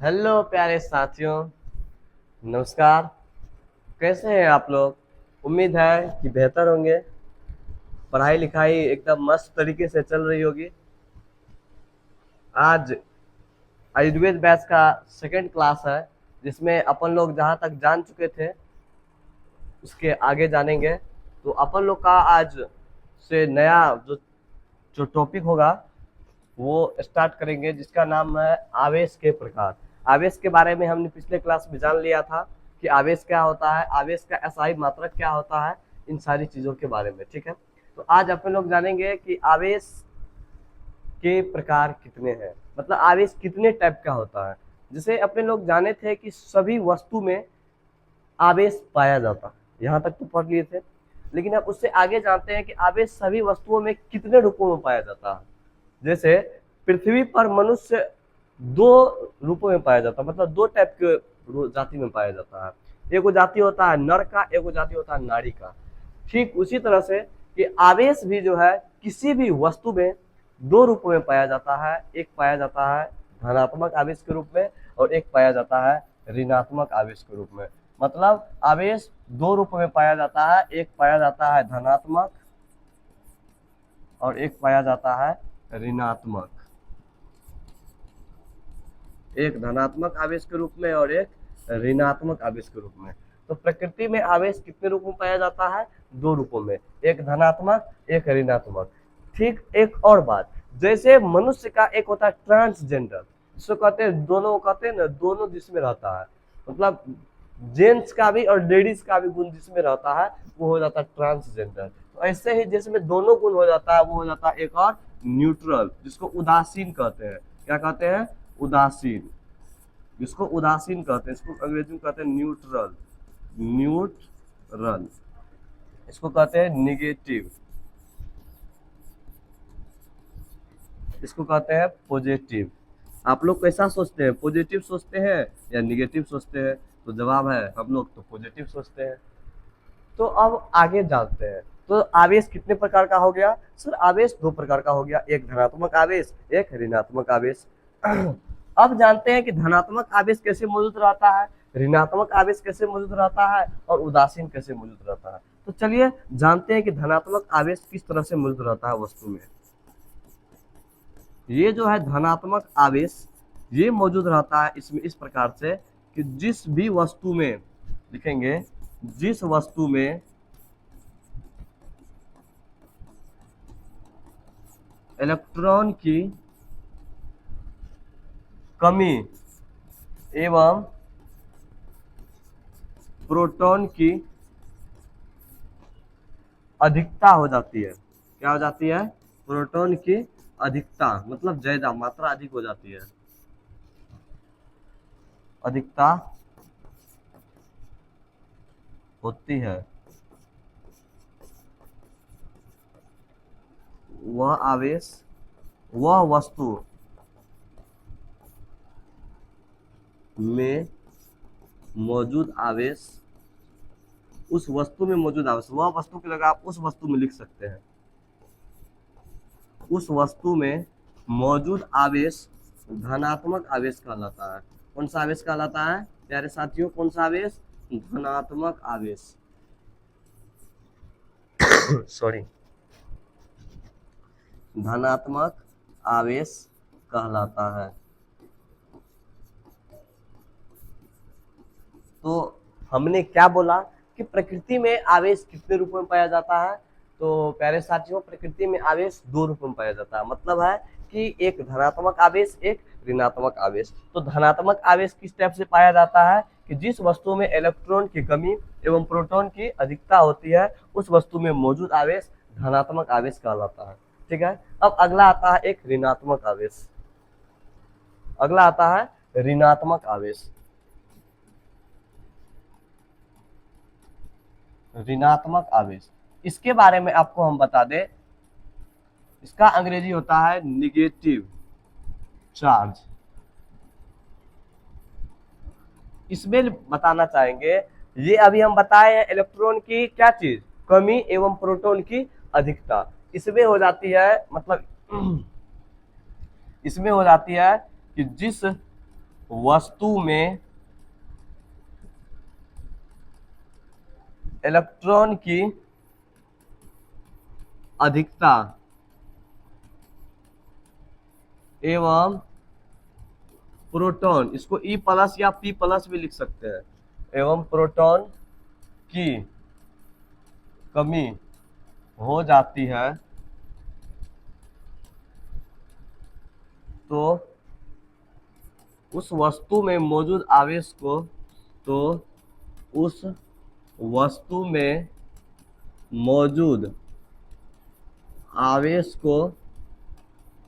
Hello प्यारे साथियों, नमस्कार। कैसे हैं आप लोग? उम्मीद है कि बेहतर होंगे। पढ़ाई लिखाई एकदम मस्त तरीके से चल रही होगी। आज आयुर्वेद बैच का सेकंड क्लास है, जिसमें अपन लोग जहाँ तक जान चुके थे उसके आगे जानेंगे। तो अपन लोग का आज से नया जो जो टॉपिक होगा वो स्टार्ट करेंगे, जिसका नाम है आवेश के प्रकार। आवेश के बारे में हमने पिछले क्लास में जान लिया था कि आवेश क्या होता है, आवेश का एसआई मात्रक क्या होता है, इन सारी चीजों के बारे में। ठीक है, तो आज अपन लोग जानेंगे कि आवेश के प्रकार कितने हैं, मतलब आवेश कितने टाइप का होता है। जैसे अपने लोग जाने थे कि सभी वस्तु में आवेश पाया जाता है, यहाँ तक तो पढ़ लिए थे। लेकिन अब उससे आगे जानते हैं कि आवेश सभी वस्तुओं में कितने रूपों में पाया जाता है। जैसे पृथ्वी पर मनुष्य दो रूपों में पाया जाता है, मतलब दो टाइप के जाति में पाया जाता है। एक जाति होता है नर का, एक जाति होता है नारी का। ठीक उसी तरह से कि आवेश भी जो है किसी भी वस्तु में दो रूपों में पाया जाता है। एक पाया जाता है धनात्मक आवेश के रूप में और एक पाया जाता है ऋणात्मक आवेश के रूप में। मतलब आवेश दो रूपों में पाया जाता है, एक पाया जाता है धनात्मक और एक पाया जाता है ऋणात्मक। एक धनात्मक आवेश के रूप में और एक ऋणात्मक आवेश के रूप में। तो प्रकृति में आवेश कितने रूपों में पाया जाता है? दो रूपों में, एक धनात्मक एक ऋणात्मक। ठीक, एक और बात, जैसे मनुष्य का एक होता है ट्रांसजेंडर, जिसको कहते हैं दोनों, कहते हैं ना दोनों जिसमें रहता है, मतलब जेंट्स का भी और लेडीज का भी गुण जिसमें रहता है वो हो जाता है ट्रांसजेंडर। तो ऐसे ही जिसमें दोनों गुण हो जाता है वो हो जाता है एक और न्यूट्रल, जिसको उदासीन कहते हैं। क्या कहते हैं? उदासीन। जिसको उदासीन कहते हैं, इसको अंग्रेजी में कहते हैं न्यूट्रल। न्यूट्रल इसको कहते हैं निगेटिव, इसको कहते हैं पॉजिटिव। आप लोग कैसा सोचते हैं, पॉजिटिव सोचते हैं या निगेटिव सोचते हैं? तो जवाब है हम लोग तो पॉजिटिव सोचते हैं। तो अब आगे जानते हैं, तो आवेश कितने प्रकार का हो गया? सर आवेश दो प्रकार का हो गया, एक धनात्मक आवेश एक ऋणात्मक आवेश। अब जानते हैं कि धनात्मक आवेश कैसे मौजूद रहता है, ऋणात्मक आवेश कैसे मौजूद रहता है और उदासीन कैसे मौजूद रहता है। तो चलिए जानते हैं कि धनात्मक आवेश किस तरह से मौजूद रहता है वस्तु में। ये जो है धनात्मक आवेश, ये मौजूद रहता है इसमें इस प्रकार से कि जिस भी वस्तु में, लिखेंगे जिस वस्तु में इलेक्ट्रॉन की कमी एवं प्रोटॉन की अधिकता हो जाती है। क्या हो जाती है? प्रोटॉन की अधिकता, मतलब ज्यादा मात्रा अधिक हो जाती है। अधिकता होती है, वह आवेश, वह वस्तु में मौजूद आवेश, उस वस्तु में मौजूद आवेश, वह वस्तु की जगह आप उस वस्तु में लिख सकते हैं। उस वस्तु में मौजूद आवेश धनात्मक आवेश कहलाता है। कौन सा आवेश कहलाता है प्यारे साथियों? कौन सा आवेश? धनात्मक आवेश। सॉरी, धनात्मक आवेश कहलाता है। तो हमने क्या बोला कि प्रकृति में आवेश कितने रूपों में पाया जाता है? तो प्यारे साथियों, प्रकृति में आवेश दो रूपों में पाया जाता है। मतलब है कि एक धनात्मक आवेश एक ऋणात्मक आवेश। तो धनात्मक आवेश किस टाइप से पाया जाता है कि जिस वस्तु में इलेक्ट्रॉन की कमी एवं प्रोटॉन की अधिकता होती है उस वस्तु में मौजूद आवेश धनात्मक आवेश कहलाता है। ठीक है, अब अगला आता है एक ऋणात्मक आवेश। अगला आता है ऋणात्मक आवेश। ऋणात्मक आवेश, इसके बारे में आपको हम बता दें, इसका अंग्रेजी होता है निगेटिव चार्ज। इसमें बताना चाहेंगे, ये अभी हम बताए हैं इलेक्ट्रॉन की क्या चीज, कमी एवं प्रोटॉन की अधिकता। इसमें हो जाती है, मतलब इसमें हो जाती है कि जिस वस्तु में इलेक्ट्रॉन की अधिकता एवं प्रोटॉन, इसको ई प्लस या पी प्लस भी लिख सकते हैं, एवं प्रोटॉन की कमी हो जाती है तो उस वस्तु में मौजूद आवेश को तो उस वस्तु में मौजूद आवेश को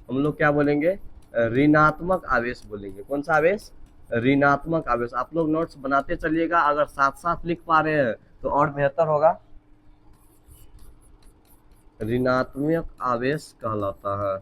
हम लोग क्या बोलेंगे, ऋणात्मक आवेश बोलेंगे। कौन सा आवेश, ऋणात्मक आवेश। आप लोग नोट्स बनाते चलिएगा, अगर साथ साथ लिख पा रहे हैं तो और बेहतर होगा। ऋणात्मक आवेश कहलाता है।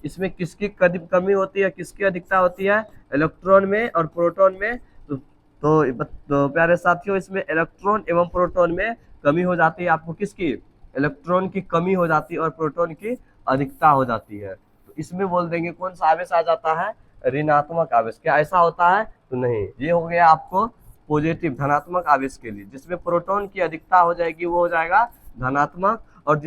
इसमें किसकी कमी होती है, किसकी अधिकता होती है, इलेक्ट्रॉन में और प्रोटॉन में। तो प्यारे साथियों, इसमें इलेक्ट्रॉन एवं प्रोटॉन में कमी हो जाती है। आपको किसकी, इलेक्ट्रॉन की कमी हो जाती है और प्रोटॉन की अधिकता हो जाती है। तो इसमें बोल देंगे कौन सा आवेश आ जाता है, ऋणात्मक आवेश। क्या ऐसा होता है, तो नहीं। ये हो गया आपको पॉजिटिव धनात्मक आवेश के लिए। जिसमें प्रोटॉन की अधिकता हो जाएगी वो हो जाएगा धनात्मक, और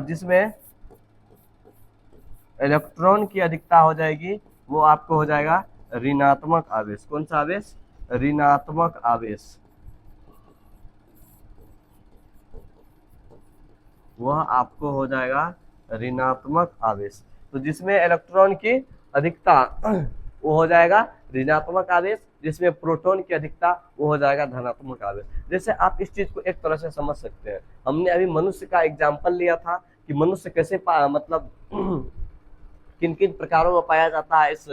जिसमें इलेक्ट्रॉन की अधिकता हो जाएगी वो आपको हो जाएगा ऋणात्मक आवेश। कौन सा आवेश, ऋणात्मक आवेश। वह आपको हो जाएगा ऋणात्मक आवेश। तो जिसमें इलेक्ट्रॉन की अधिकता वो हो जाएगा ऋणात्मक आवेश, जिसमें प्रोटॉन की अधिकता वो हो जाएगा धनात्मक आवेश। जैसे आप इस चीज को एक तरह से समझ सकते हैं, हमने अभी मनुष्य का एग्जाम्पल लिया था कि मनुष्य कैसे मतलब किन किन प्रकारों में पाया जाता है इस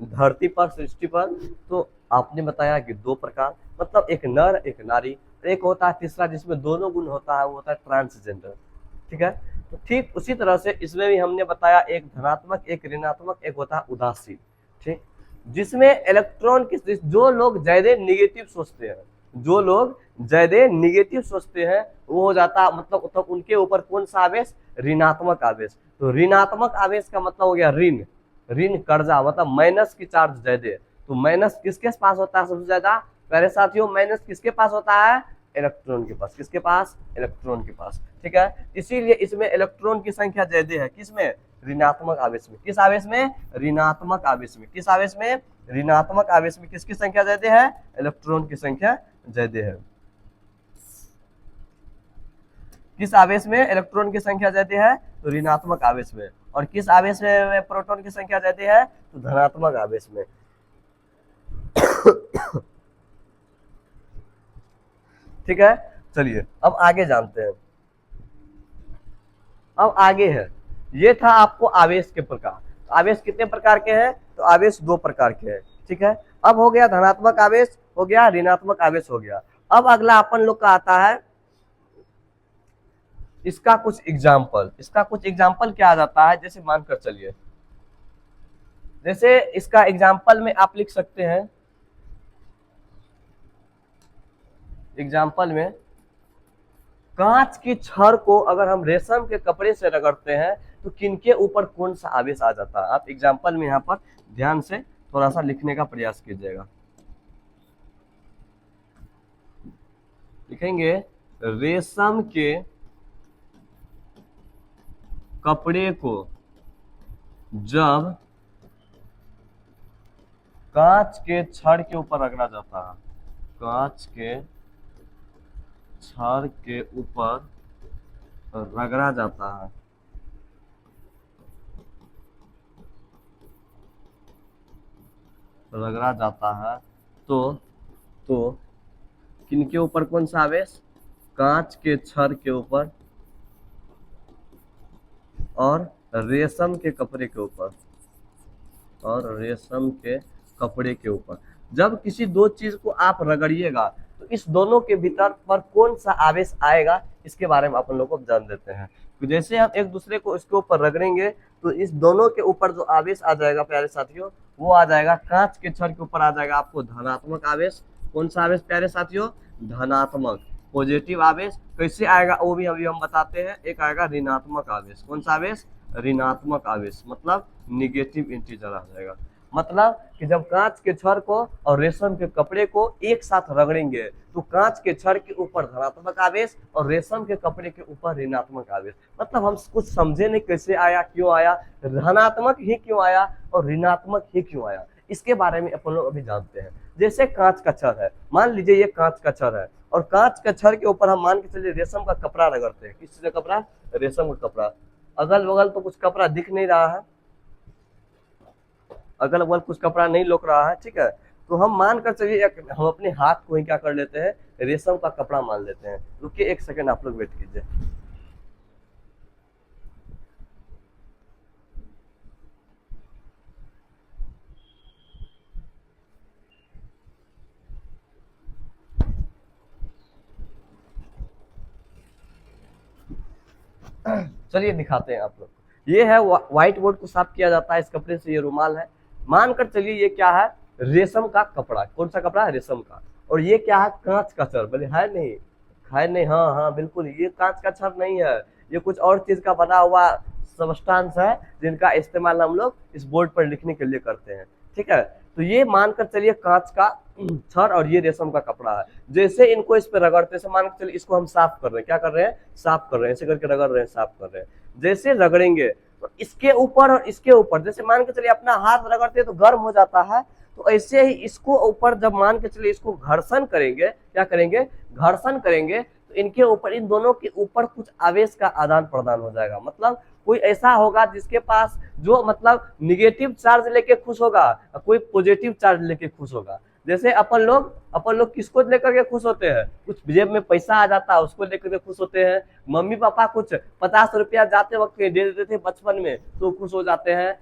धरती पर, सृष्टि पर। तो आपने बताया कि 2 प्रकार, मतलब एक नर एक नारी। एक होता है तीसरा जिसमें दोनों गुण होता है, वो होता है ट्रांसजेंडर। ठीक है, तो ठीक उसी तरह से इसमें भी हमने बताया एक धनात्मक एक ऋणात्मक, एक होता है उदासीन। ठीक, जिसमें इलेक्ट्रॉन की, जो लोग ज्यादा निगेटिव सोचते हैं, जो लोग ज्यादा निगेटिव सोचते हैं वो हो जाता मतलब उनके ऊपर कौन सा आवेश, ऋणात्मक आवेश। तो ऋणात्मक आवेश का मतलब हो गया ऋण कर्जा, मतलब माइनस की चार्ज ज्यादा। तो माइनस किसके पास होता है सबसे ज्यादा, प्यारे साथियों, माइनस किसके पास होता है, इलेक्ट्रॉन के पास। किसके पास, इलेक्ट्रॉन के पास। ठीक है, इसीलिए इसमें इलेक्ट्रॉन की संख्या ज्यादा है। किसमें, ऋणात्मक आवेश में। किस आवेश में, ऋणात्मक आवेश में। किस आवेश में, ऋणात्मक आवेश में किसकी संख्या ज्यादा है, इलेक्ट्रॉन की संख्या ज्यादा है। किस आवेश में इलेक्ट्रॉन की संख्या ज्यादा है, तो ऋणात्मक आवेश में। और किस आवेश में प्रोटॉन की संख्या ज्यादा है, तो धनात्मक आवेश में। ठीक है, चलिए अब आगे जानते हैं। अब आगे है, ये था आपको आवेश के प्रकार। आवेश कितने प्रकार के हैं, तो आवेश 2 प्रकार के हैं। ठीक है, अब हो गया धनात्मक आवेश, हो गया ऋणात्मक आवेश हो गया। अब अगला अपन लोग का आता है इसका कुछ एग्जाम्पल। इसका कुछ एग्जाम्पल क्या आ जाता है, जैसे मानकर चलिए, जैसे इसका एग्जाम्पल में आप लिख सकते हैं, एग्जाम्पल में कांच की छड़ को अगर हम रेशम के कपड़े से रगड़ते हैं तो किनके ऊपर कौन सा आवेश आ जाता है। आप एग्जाम्पल में यहाँ पर ध्यान से थोड़ा सा लिखने का प्रयास कीजिएगा। लिखेंगे रेशम के कपड़े को जब कांच के छड़ के ऊपर रगड़ा जाता है, कांच के छड़ के ऊपर रगड़ा जाता है, रगड़ा जाता है तो किनके ऊपर कौन सा आवेश, कांच के छड़ के ऊपर और रेशम के कपड़े के ऊपर, और रेशम के कपड़े के ऊपर। जब किसी 2 चीज को आप रगड़िएगा तो इस दोनों के भीतर पर कौन सा आवेश आएगा, इसके बारे में अपन लोग को जान देते हैं। तो जैसे हम एक दूसरे को इसके ऊपर रगड़ेंगे तो इस दोनों के ऊपर जो आवेश आ जाएगा प्यारे साथियों, वो आ जाएगा कांच के छड़ के ऊपर आ जाएगा आपको धनात्मक आवेश। कौन सा आवेश प्यारे साथियों, धनात्मक। पॉजिटिव आवेश। कैसे आएगा वो भी अभी हम बताते हैं। एक आएगा ऋणात्मक आवेश। कौन सा आवेश? ऋणात्मक आवेश, मतलब निगेटिव इंटीजर आ जाएगा। मतलब कि जब कांच के छड़ को और रेशम के कपड़े को एक साथ रगड़ेंगे तो कांच के छड़ के ऊपर धनात्मक आवेश और रेशम के कपड़े के ऊपर ऋणात्मक आवेश। मतलब हम कुछ समझे नहीं कैसे आया, क्यों आया, धनात्मक ही क्यों आया और ऋणात्मक ही क्यों आया, इसके बारे में अपन लोग अभी जानते हैं। जैसे कांच का छड़ है, मान लीजिए ये कांच का छड़ है और कांच का छड़ के ऊपर हम मान के चलिए रेशम का कपड़ा रगड़ते हैं। किस चीज का कपड़ा? रेशम का कपड़ा। अगल बगल तो कुछ कपड़ा दिख नहीं रहा है, अगल बगल कुछ कपड़ा नहीं लोक रहा है, ठीक है। तो हम मान कर चलिए हम अपने हाथ को ही क्या कर लेते हैं, रेशम का कपड़ा मान लेते हैं। रुकिए एक सेकंड, आप लोग वेट कीजिए। चलिए दिखाते हैं आप लोग। ये है व्हाइट बोर्ड को साफ किया जाता है इस कपड़े से, ये रुमाल है। मानकर चलिए ये क्या है, रेशम का कपड़ा। कौन सा कपड़ा है? रेशम का। और ये क्या है? कांच का छड़। बोले है नहीं, है नहीं, हाँ हाँ बिल्कुल, ये कांच का छड़ नहीं है, ये कुछ और चीज का बना हुआ सबस्टांस है जिनका इस्तेमाल हम लोग इस बोर्ड पर लिखने के लिए करते हैं, ठीक है। तो ये मानकर चलिए कांच का छड़ और ये रेशम का कपड़ा है। जैसे इनको इस पे रगड़ते से मान के चलिए इसको हम साफ कर रहे हैं। क्या कर रहे हैं? साफ कर रहे हैं, ऐसे करके रगड़ रहे हैं, साफ कर रहे हैं। जैसे रगड़ेंगे तो इसके ऊपर और इसके ऊपर, जैसे मान के चलिए अपना हाथ रगड़ते हैं तो गर्म हो जाता है, तो ऐसे ही इसको ऊपर जब मान के चलिए इसको घर्षण करेंगे, क्या करेंगे? घर्षण करेंगे तो इनके ऊपर, इन दोनों के ऊपर कुछ आवेश का आदान प्रदान हो जाएगा। मतलब कोई ऐसा होगा जिसके पास जो मतलब निगेटिव चार्ज लेके खुश होगा, कोई पॉजिटिव चार्ज लेके खुश होगा। जैसे अपन लोग किसको लेकर के खुश होते हैं? कुछ जेब में पैसा आ जाता है उसको लेकर के खुश होते हैं। मम्मी पापा कुछ 50 रुपया जाते वक्त दे देते थे बचपन में तो खुश हो जाते हैं।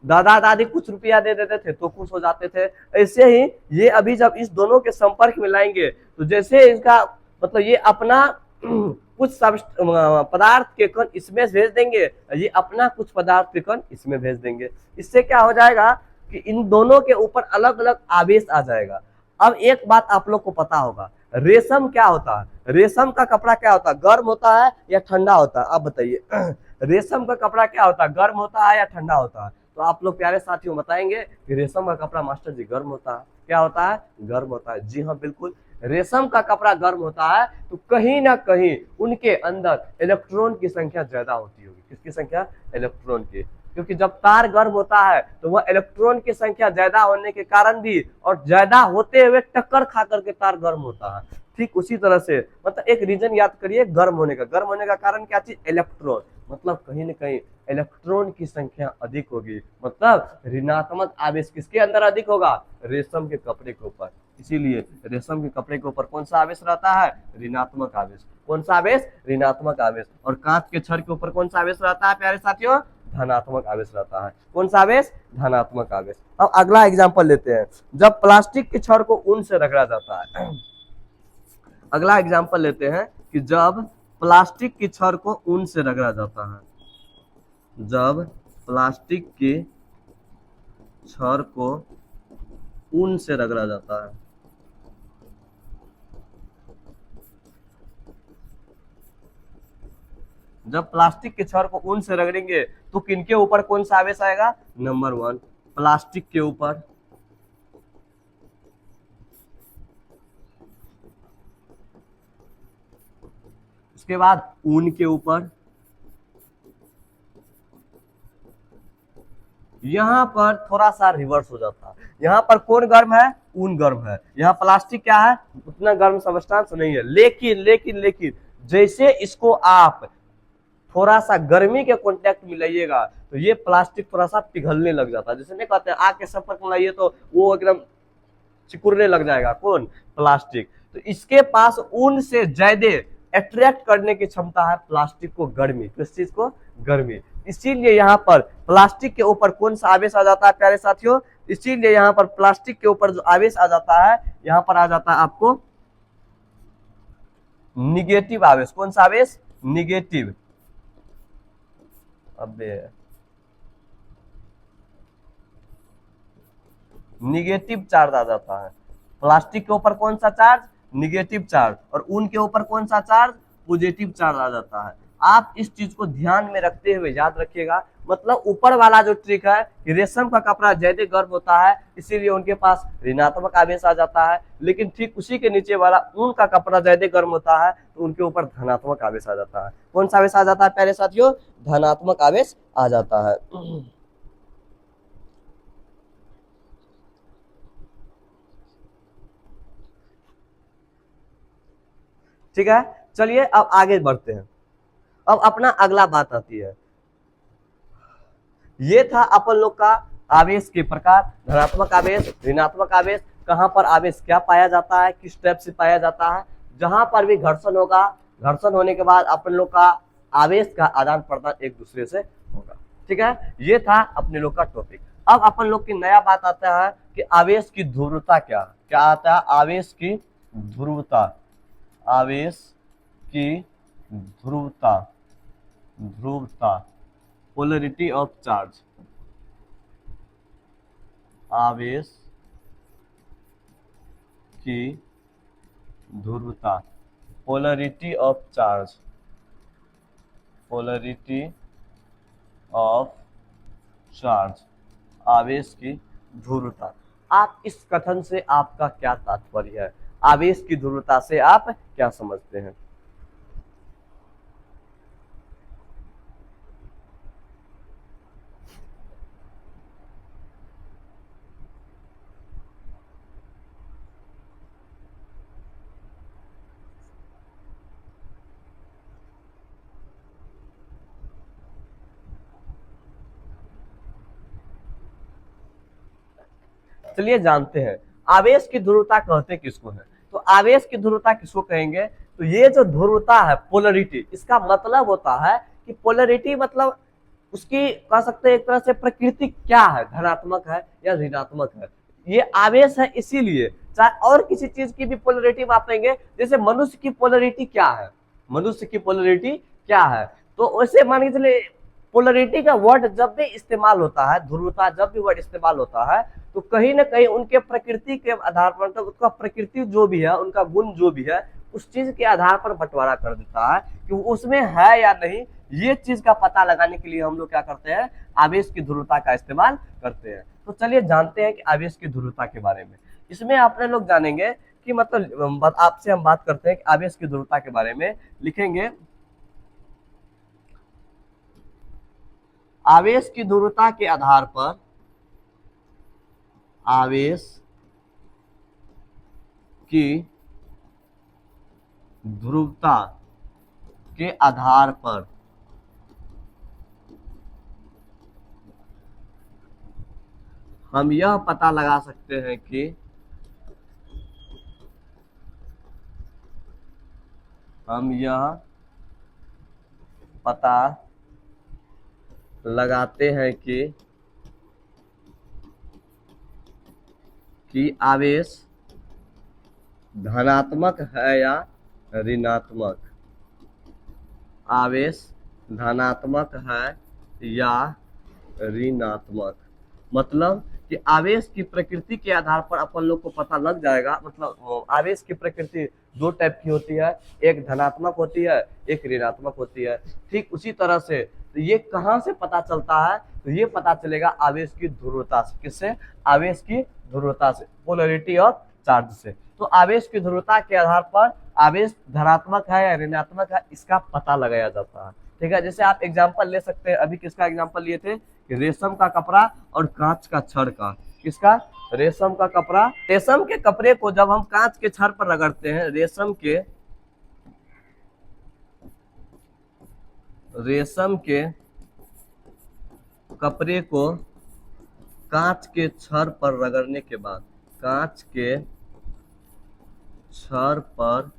दादा दादी कुछ रुपया दे देते थे तो खुश हो जाते थे। ऐसे ही ये अभी जब इस दोनों के संपर्क में लाएंगे तो जैसे इसका मतलब ये अपना कुछ पदार्थ के कण इसमें भेज देंगे, ये अपना कुछ पदार्थ के कण इसमें भेज देंगे। इससे क्या हो जाएगा कि इन दोनों के ऊपर अलग अलग आवेश आ जाएगा। अब एक बात आप लोग को पता होगा, रेशम क्या होता है? रेशम का कपड़ा क्या होता है? गर्म होता है या ठंडा होता है? आप बताइए। रेशम का कपड़ा क्या होता है? गर्म होता है या ठंडा होता है? तो आप लोग प्यारे साथियों बताएंगे कि रेशम का कपड़ा मास्टर जी गर्म होता है। क्या होता है? गर्म होता है। जी हाँ बिल्कुल, रेशम का कपड़ा गर्म होता है तो कहीं ना कहीं उनके अंदर इलेक्ट्रॉन की संख्या ज्यादा होती होगी। किसकी संख्या? इलेक्ट्रॉन की। क्योंकि जब तार गर्म होता है तो वह इलेक्ट्रॉन की संख्या ज्यादा होने के कारण भी और ज्यादा होते हुए टक्कर खा करके तार गर्म होता है। ठीक उसी तरह से मतलब एक रीजन याद करिए गर्म होने का। गर्म होने का कारण क्या चीज? इलेक्ट्रॉन। मतलब कहीं ना कहीं इलेक्ट्रॉन की संख्या अधिक होगी, मतलब ऋणात्मक आवेश किसके अंदर अधिक होगा? रेशम के कपड़े के ऊपर। इसीलिए रेशम के कपड़े के ऊपर कौन सा आवेश रहता है? ऋणात्मक आवेश। कौन सा आवेश? ऋणात्मक आवेश। और कांच के छड़ के ऊपर कौन सा आवेश रहता है प्यारे साथियों? धनात्मक आवेश रहता है। कौन सा आवेश? धनात्मक आवेश। अब अगला एग्जांपल लेते हैं, जब प्लास्टिक के छड़ को ऊन से रगड़ा जाता है। अगला एग्जांपल लेते हैं कि जब प्लास्टिक की छड़ को ऊन से रगड़ा जाता है। जब प्लास्टिक के छड़ को ऊन से रगड़ा जाता है, जब प्लास्टिक के छड़ को ऊन से रगड़ेंगे तो किनके ऊपर कौन सा आवेश आएगा? नंबर 1 प्लास्टिक के ऊपर। उसके बाद ऊन के ऊपर। यहां पर थोड़ा सा रिवर्स हो जाता है, यहाँ पर कौन गर्म है? ऊन गर्म है। यहाँ प्लास्टिक क्या है? उतना गर्म सबस्टांस नहीं है। लेकिन लेकिन लेकिन जैसे इसको आप थोड़ा सा गर्मी के कांटेक्ट में लाइएगा तो ये प्लास्टिक थोड़ा सा पिघलने लग जाता है। जैसे नहीं कहते आग के संपर्क में लाइए तो वो एकदम सिकुड़ने लग जाएगा। कौन? प्लास्टिक। तो इसके पास ऊन से ज्यादा अट्रैक्ट करने की क्षमता है प्लास्टिक को गर्मी। किस चीज को? गर्मी। इसीलिए यहाँ पर प्लास्टिक के ऊपर कौन सा आवेश आ जाता है प्यारे साथियों? इसीलिए यहाँ पर प्लास्टिक के ऊपर जो आवेश आ जाता है, यहाँ पर आ जाता है आपको निगेटिव आवेश। कौन सा आवेश? निगेटिव। अबे निगेटिव चार्ज आ जाता है। प्लास्टिक के ऊपर कौन सा चार्ज? निगेटिव चार्ज और ऊन के ऊपर कौन सा चार्ज, पॉजिटिव चार्ज आ जाता है। आप इस चीज को ध्यान में रखते हुए याद रखिएगा। मतलब ऊपर वाला जो ट्रिक है कि रेशम का कपड़ा ज्यादा गर्म होता है इसीलिए उनके पास ऋणात्मक आवेश आ जाता है, लेकिन ठीक उसी के नीचे वाला ऊन का कपड़ा ज्यादा गर्म होता है तो उनके ऊपर धनात्मक आवेश आ जाता है। कौन सा आवेश आ जाता है प्यारे साथियों, धनात्मक आवेश आ जाता है। ठीक है, चलिए अब आगे बढ़ते हैं। अब अपना अगला बात आती है, ये था अपन लोग का आवेश के प्रकार, धनात्मक आवेश, ऋणात्मक आवेश, कहां पर आवेश क्या पाया जाता है, किस टाइप से पाया जाता है। जहां पर भी घर्षण होगा, घर्षण होने के बाद अपन लोग का आवेश का आदान प्रदान एक दूसरे से होगा। ठीक है, ये था अपने लोग का टॉपिक। अब अपन लोग की नया बात आता है कि आवेश की ध्रुवता क्या आता है, आवेश की ध्रुवता, आवेश की ध्रुवता, ध्रुवता, पोलरिटी ऑफ चार्ज, आवेश की ध्रुवता, polarity of charge, polarity of charge, आवेश की ध्रुवता। आप इस कथन से आपका क्या तात्पर्य है, आवेश की ध्रुवता से आप क्या समझते हैं। चलिए जानते हैं आवेश की ध्रुवता कहते किसको है। तो आवेश की ध्रुवता किसको कहेंगे, तो ये जो ध्रुवता है पोलरिटी, इसका मतलब होता है कि पोलरिटी मतलब उसकी कह सकते हैं एक तरह से प्रकृति क्या है, धनात्मक है या ऋणात्मक है। ये आवेश है इसीलिए, चाहे और किसी चीज की भी पोलरिटी मापेंगे, जैसे मनुष्य की पोलरिटी क्या है, मनुष्य की पोलरिटी क्या है, तो वैसे मान के चलिए पोलरिटी का वर्ड जब भी इस्तेमाल होता है, ध्रुवता जब भी वर्ड इस्तेमाल होता है तो कहीं ना कहीं उनके प्रकृति के आधार पर, मतलब उसका प्रकृति जो भी है, उनका गुण जो भी है, उस चीज के आधार पर बंटवारा कर देता है कि उसमें है या नहीं। ये चीज का पता लगाने के लिए हम लोग क्या करते हैं, आवेश की ध्रुवता का इस्तेमाल करते हैं। तो चलिए जानते हैं कि आवेश की ध्रुवता के बारे में। इसमें आपने लोग जानेंगे कि मतलब आपसे हम बात करते हैं कि आवेश की ध्रुवता के बारे में लिखेंगे, आवेश की ध्रुवता के आधार पर, आवेश की ध्रुवता के आधार पर हम यह पता लगा सकते हैं कि हम यह पता लगाते हैं कि आवेश धनात्मक है या ऋणात्मक, आवेश धनात्मक है या ऋणात्मक। मतलब कि आवेश की प्रकृति के आधार पर अपन लोग को पता लग जाएगा। मतलब आवेश की प्रकृति दो टाइप की होती है, एक धनात्मक होती है, एक ऋणात्मक होती है। ठीक उसी तरह से तो ये कहाँ से पता चलता है, तो ये पता चलेगा आवेश की ध्रुवता से। किससे, आवेश की ध्रुवता से, पोलरिटी ऑफ चार्ज से। तो आवेश की ध्रुवता के आधार पर आवेश धनात्मक है या ऋणात्मक है इसका पता लगाया जाता है। ठीक है, जैसे आप एग्जांपल ले सकते हैं, अभी किसका एग्जांपल लिए थे, रेशम का कपड़ा और कांच का छड़ का। किसका, रेशम का कपड़ा। रेशम के कपड़े को जब हम कांच के छड़ पर रगड़ते हैं, रेशम के कपड़े को कांच के छड़ पर रगड़ने के बाद, कांच के छड़ पर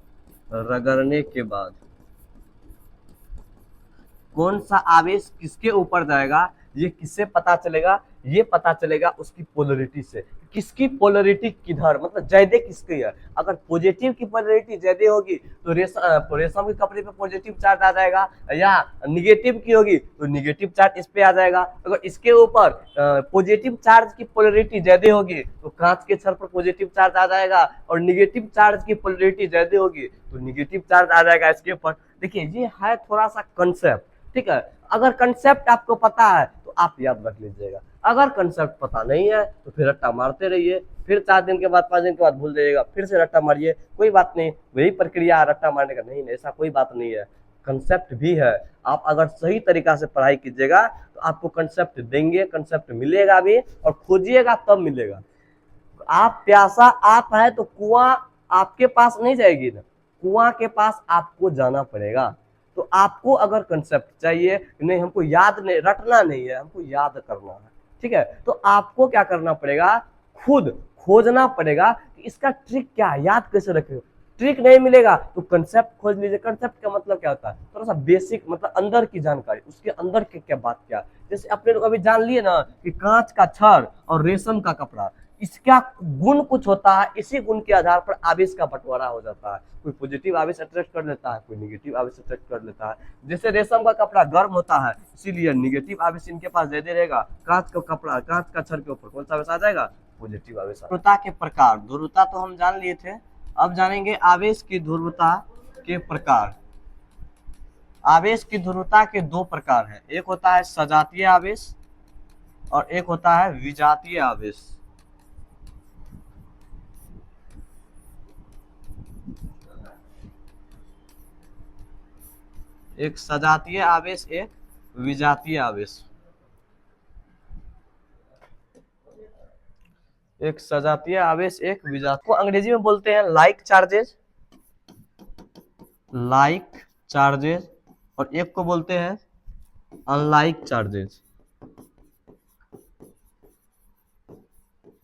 रगड़ने के बाद कौन सा आवेश किसके ऊपर जाएगा, ये किससे पता चलेगा, ये पता चलेगा उसकी पोलरिटी से, किसकी पोलरिटी किधर, मतलब ज्यादा किसकी है। अगर पॉजिटिव की पोलरिटी ज्यादा होगी तो रेशम के कपड़े पे पॉजिटिव चार्ज आ जाएगा, या निगेटिव की होगी तो निगेटिव चार्ज इस पे आ जाएगा। अगर इसके ऊपर पॉजिटिव चार्ज की पोलरिटी ज्यादा होगी तो कांच के छड़ पर पॉजिटिव चार्ज आ जाएगा, और निगेटिव चार्ज की पोलरिटी ज्यादा होगी तो निगेटिव चार्ज आ जाएगा इसके ऊपर। देखिए ये है थोड़ा सा कंसेप्ट, ठीक है। अगर कंसेप्ट आपको पता है तो आप याद रख लीजिएगा, अगर कंसेप्ट पता नहीं है तो फिर रट्टा मारते रहिए, फिर 4 दिन के बाद 5 दिन के बाद भूल जाइएगा, फिर से रट्टा मारिए, कोई बात नहीं, वही प्रक्रिया है रट्टा मारने का। नहीं ऐसा कोई बात नहीं है, कंसेप्ट भी है। आप अगर सही तरीका से पढ़ाई कीजिएगा तो आपको कंसेप्ट देंगे, कंसेप्ट मिलेगा भी, और खोजिएगा तब मिलेगा। आप प्यासा आप है तो कुआं आपके पास नहीं जाएगी ना, कुआं के पास आपको जाना पड़ेगा। तो आपको अगर कंसेप्ट चाहिए, नहीं हमको याद नहीं, रटना नहीं है, हमको याद करना है, ठीक है, तो आपको क्या करना पड़ेगा, खुद खोजना पड़ेगा कि इसका ट्रिक क्या है, याद कैसे रखें। ट्रिक नहीं मिलेगा तो कंसेप्ट खोज लीजिए। कंसेप्ट का मतलब क्या होता है, थोड़ा सा बेसिक, मतलब अंदर की जानकारी, उसके अंदर की क्या बात क्या। जैसे अपने लोग अभी जान लिए ना कि कांच का छड़ और रेशम का कपड़ा, इसका गुण कुछ होता है, इसी गुण के आधार पर आवेश का बंटवारा हो जाता है। कोई पॉजिटिव आवेश अट्रैक्ट कर लेता है, कोई नेगेटिव आवेश अट्रैक्ट कर लेता है। जैसे रेशम का कपड़ा गर्म होता है, इसीलिए नेगेटिव आवेश इनके पास ज्यादा रहेगा। कांच का कपड़ा, कांच का छड़ के ऊपर कौन सा आवेश आ जाएगा, पॉजिटिव आवेश। ध्रुवता के प्रकार, ध्रुवता तो हम जान लिए थे, अब जानेंगे आवेश की ध्रुवता के प्रकार। आवेश की ध्रुवता के 2 प्रकार हैं, एक होता है सजातीय आवेश और एक होता है विजातीय आवेश। एक सजातीय आवेश, एक विजातीय आवेश। एक सजातीय आवेश, एक विजातीय, को अंग्रेजी में बोलते हैं लाइक चार्जेस, लाइक चार्जेस, और एक को बोलते हैं अनलाइक चार्जेस।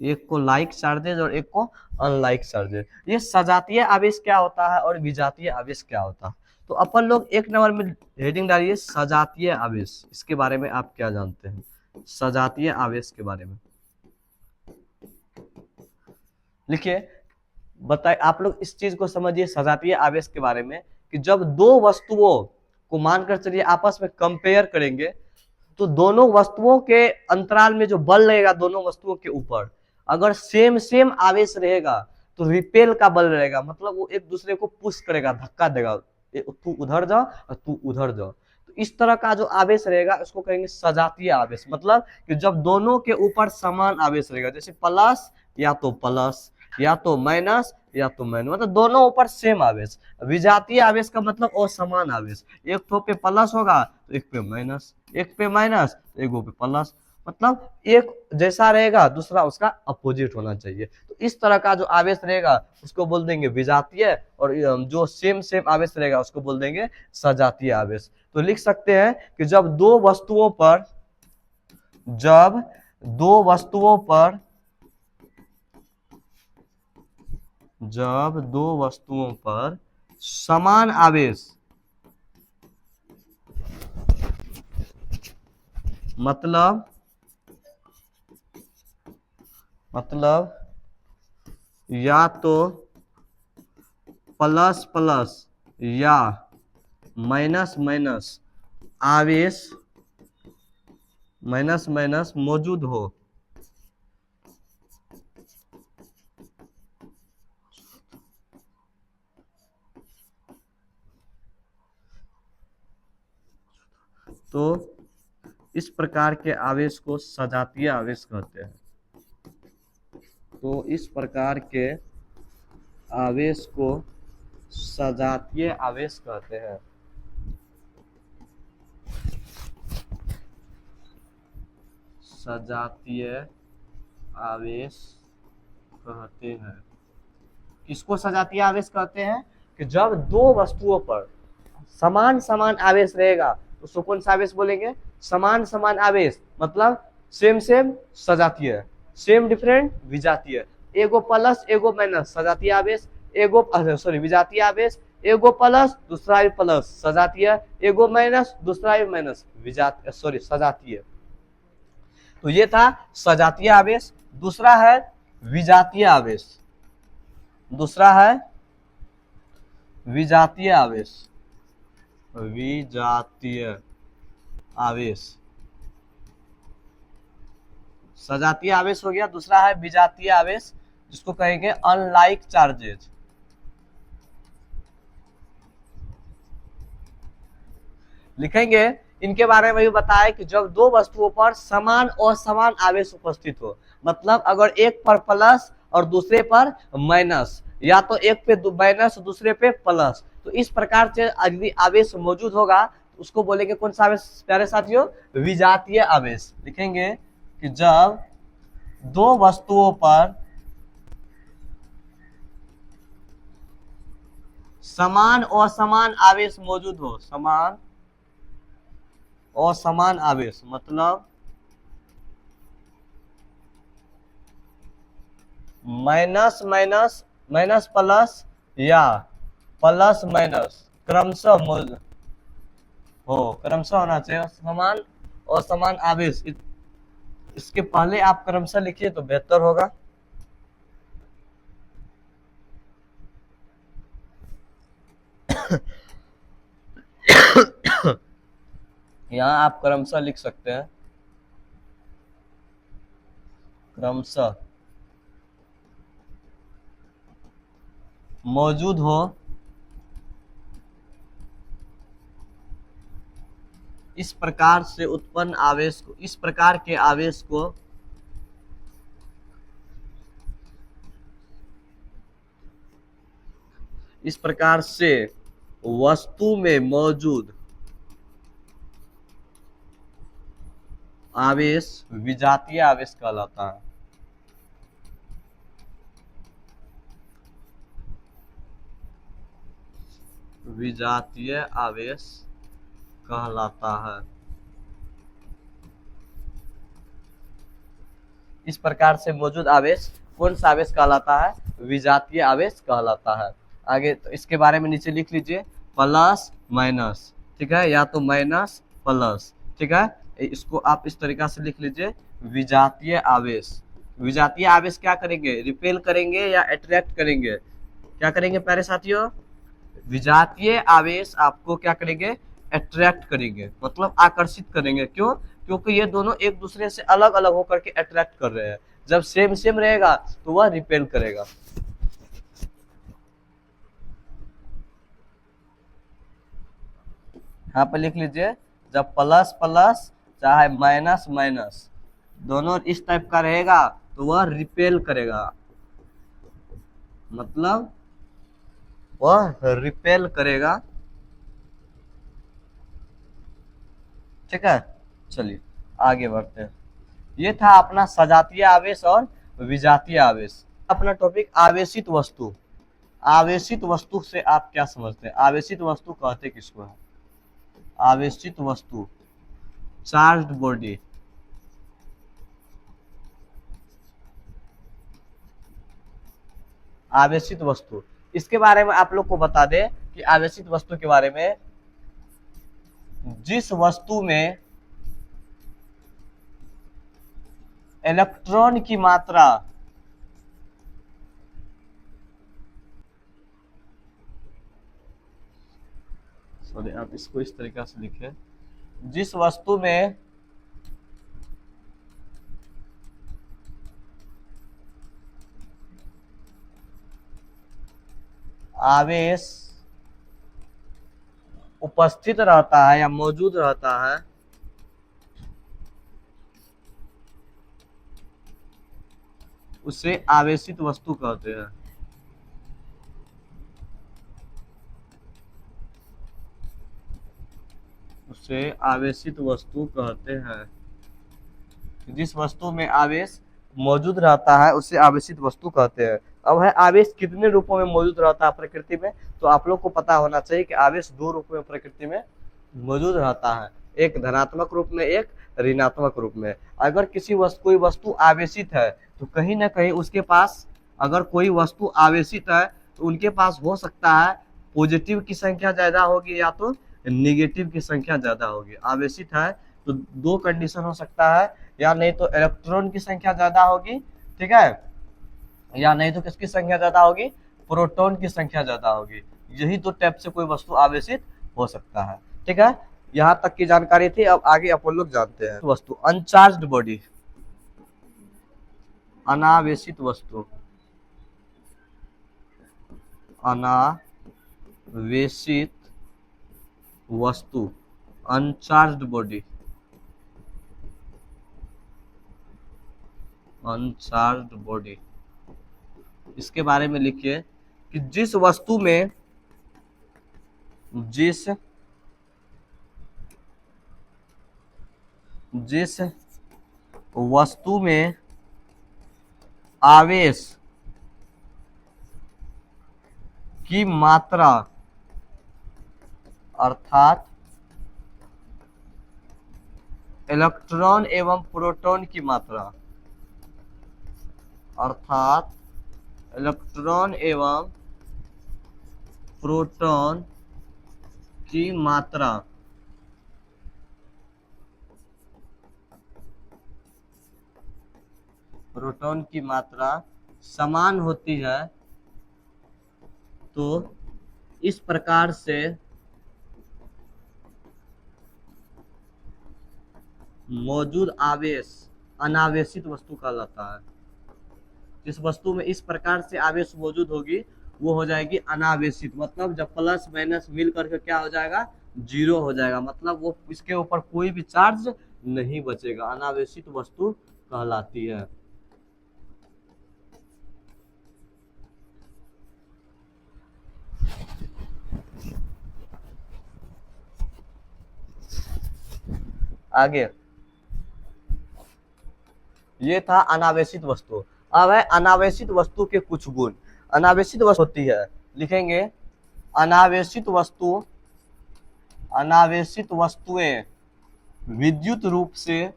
एक को लाइक चार्जेस और एक को अनलाइक चार्जेस। ये सजातीय आवेश क्या होता है और विजातीय आवेश क्या होता है, तो अपन लोग 1 नंबर में हेडिंग डालिए सजातीय आवेश। इसके बारे में आप क्या जानते हैं, सजातीय आवेश के बारे में लिखिए, बताइए। आप लोग इस चीज को समझिए सजातीय आवेश के बारे में, कि जब 2 वस्तुओं को मानकर चलिए आपस में कंपेयर करेंगे, तो दोनों वस्तुओं के अंतराल में जो बल लगेगा दोनों वस्तुओं के ऊपर, अगर सेम आवेश रहेगा तो रिपेल का बल रहेगा, मतलब वो एक दूसरे को पुश करेगा, धक्का देगा, तू उधर जा और तू उधर जा। तो इस तरह का जो आवेश रहेगा उसको कहेंगे सजातीय आवेश। मतलब कि जब दोनों के ऊपर समान आवेश रहेगा, जैसे प्लस या तो प्लस, या तो माइनस या तो माइनस, मतलब दोनों ऊपर सेम आवेश। विजातीय आवेश का मतलब असमान आवेश, एक तो पे प्लस होगा तो एक पे माइनस, एक पे माइनस तो एक पे प्लस, मतलब एक जैसा रहेगा दूसरा उसका अपोजिट होना चाहिए। तो इस तरह का जो आवेश रहेगा उसको बोल देंगे विजातीय, और जो सेम आवेश रहेगा उसको बोल देंगे सजातीय आवेश। तो लिख सकते हैं कि जब दो वस्तुओं पर समान आवेश, मतलब या तो प्लस प्लस या माइनस माइनस आवेश मौजूद हो, तो इस प्रकार के आवेश को सजातीय आवेश कहते हैं। तो इस प्रकार के आवेश को सजातीय आवेश कहते हैं। सजातीय आवेश कहते हैं। किसको सजातीय आवेश कहते हैं, कि जब दो वस्तुओं पर समान आवेश रहेगा उसको कौन सा आवेश बोलेंगे, समान आवेश, मतलब सेम सजातीय, सेम डिफरेंट विजातीय। एगो प्लस एगो माइनस सजातीय आवेश, विजातीय आवेश, एगो प्लस दूसरा भी प्लस सजातीय, एगो माइनस दूसरा भी माइनस सजातीय। तो ये था सजातीय आवेश। दूसरा है विजातीय आवेश, दूसरा है विजातीय आवेश, विजातीय आवेश, सजातीय आवेश हो गया, दूसरा है विजातीय आवेश जिसको कहेंगे अनलाइक चार्जेज। लिखेंगे इनके बारे में भी बताया कि जब दो वस्तुओं पर समान और समान आवेश उपस्थित हो, मतलब अगर एक पर प्लस और दूसरे पर माइनस, या तो एक पे माइनस दूसरे पे प्लस, तो इस प्रकार से यदि आवेश मौजूद होगा तो उसको बोलेंगे कौन सा आवेश प्यारे साथियों, विजातीय आवेश। लिखेंगे कि जब दो वस्तुओं पर समान और समान आवेश मौजूद हो, समान और समान आवेश मतलब माइनस माइनस माइनस प्लस या प्लस माइनस क्रमशः मौजूद हो, क्रमशः होना चाहिए समान और समान आवेश। इसके पहले आप क्रमशः लिखिए तो बेहतर होगा। यहाँ आप क्रमशः लिख सकते हैं, क्रमशः मौजूद हो इस प्रकार से उत्पन्न आवेश को, इस प्रकार के आवेश को इस प्रकार से वस्तु में मौजूद आवेश विजातीय आवेश कहलाता है। विजातीय आवेश कहलाता है। इस प्रकार से मौजूद आवेश कौन सा आवेश कहलाता है, विजातीय आवेश कहलाता है। आगे तो इसके बारे में नीचे लिख लीजिए, प्लस माइनस, ठीक है, या तो माइनस प्लस, ठीक है, इसको आप इस तरीका से लिख लीजिए, विजातीय आवेश। विजातीय आवेश क्या करेंगे, रिपेल करेंगे या अट्रैक्ट करेंगे, क्या करेंगे प्यारे साथियों, विजातीय आवेश आपको क्या करेंगे, अट्रैक्ट करेंगे, मतलब आकर्षित करेंगे। क्यों, क्योंकि ये दोनों एक दूसरे से अलग अलग होकर के अट्रैक्ट कर रहे हैं। जब सेम सेम रहेगा तो वह रिपेल करेगा। यहाँ पर लिख लीजिए, जब प्लस प्लस चाहे माइनस माइनस दोनों इस टाइप का रहेगा तो वह रिपेल करेगा, मतलब वह रिपेल करेगा, ठीक है। चलिए आगे बढ़ते हैं। ये था अपना सजातीय आवेश और विजातीय आवेश। अपना टॉपिक आवेशित वस्तु। आवेशित वस्तु से आप क्या समझते हैं, आवेशित वस्तु कहते किसको है, आवेशित वस्तु, चार्ज्ड बॉडी। आवेशित वस्तु, इसके बारे में आप लोग को बता दें कि आवेशित वस्तु के बारे में, जिस वस्तु में इलेक्ट्रॉन की मात्रा सॉरी आप इसको इस तरीका से लिखें, जिस वस्तु में आवेश उपस्थित रहता है या मौजूद रहता है, उसे आवेशित वस्तु कहते हैं। उसे आवेशित वस्तु कहते हैं। जिस वस्तु में आवेश मौजूद रहता है उसे आवेशित वस्तु कहते हैं। अब है आवेश कितने रूपों में मौजूद रहता है प्रकृति में, तो आप लोग को पता होना चाहिए कि आवेश दो रूप में प्रकृति में मौजूद रहता है, एक धनात्मक रूप में, एक ऋणात्मक रूप में। अगर कोई वस्तु आवेशित है तो कहीं ना कहीं उसके पास, अगर कोई वस्तु आवेशित है तो उनके पास हो सकता है पॉजिटिव की संख्या ज्यादा होगी या तो निगेटिव की संख्या ज्यादा होगी। आवेशित है तो दो कंडीशन हो सकता है, या नहीं तो इलेक्ट्रॉन की संख्या ज्यादा होगी, ठीक है, या नहीं तो किसकी संख्या ज्यादा होगी, प्रोटॉन की संख्या ज्यादा होगी। यही दो टाइप से कोई वस्तु आवेशित हो सकता है। ठीक है, यहाँ तक की जानकारी थी। अब आगे अपन लोग जानते हैं वस्तु अनचार्ज्ड बॉडी, अनावेशित वस्तु, अनावेशित वस्तु, अनचार्ज्ड बॉडी, अनचार्ज्ड बॉडी। इसके बारे में लिखिए कि जिस वस्तु में जिस वस्तु में आवेश की मात्रा अर्थात इलेक्ट्रॉन एवं प्रोटॉन की मात्रा, अर्थात इलेक्ट्रॉन एवं प्रोटॉन की मात्रा समान होती है, तो इस प्रकार से मौजूद आवेश अनावेशित वस्तु कहलाता है। जिस वस्तु में इस प्रकार से आवेश मौजूद होगी वो हो जाएगी अनावेशित। मतलब जब प्लस माइनस मिल करके क्या हो जाएगा, जीरो हो जाएगा। मतलब वो इसके ऊपर कोई भी चार्ज नहीं बचेगा, अनावेशित वस्तु कहलाती है। आगे ये था अनावेशित वस्तु। अब है अनावेशित वस्तु के कुछ गुण। अनावेशित वस्तु होती है, लिखेंगे अनावेशित वस्तुएं विद्युत रूप से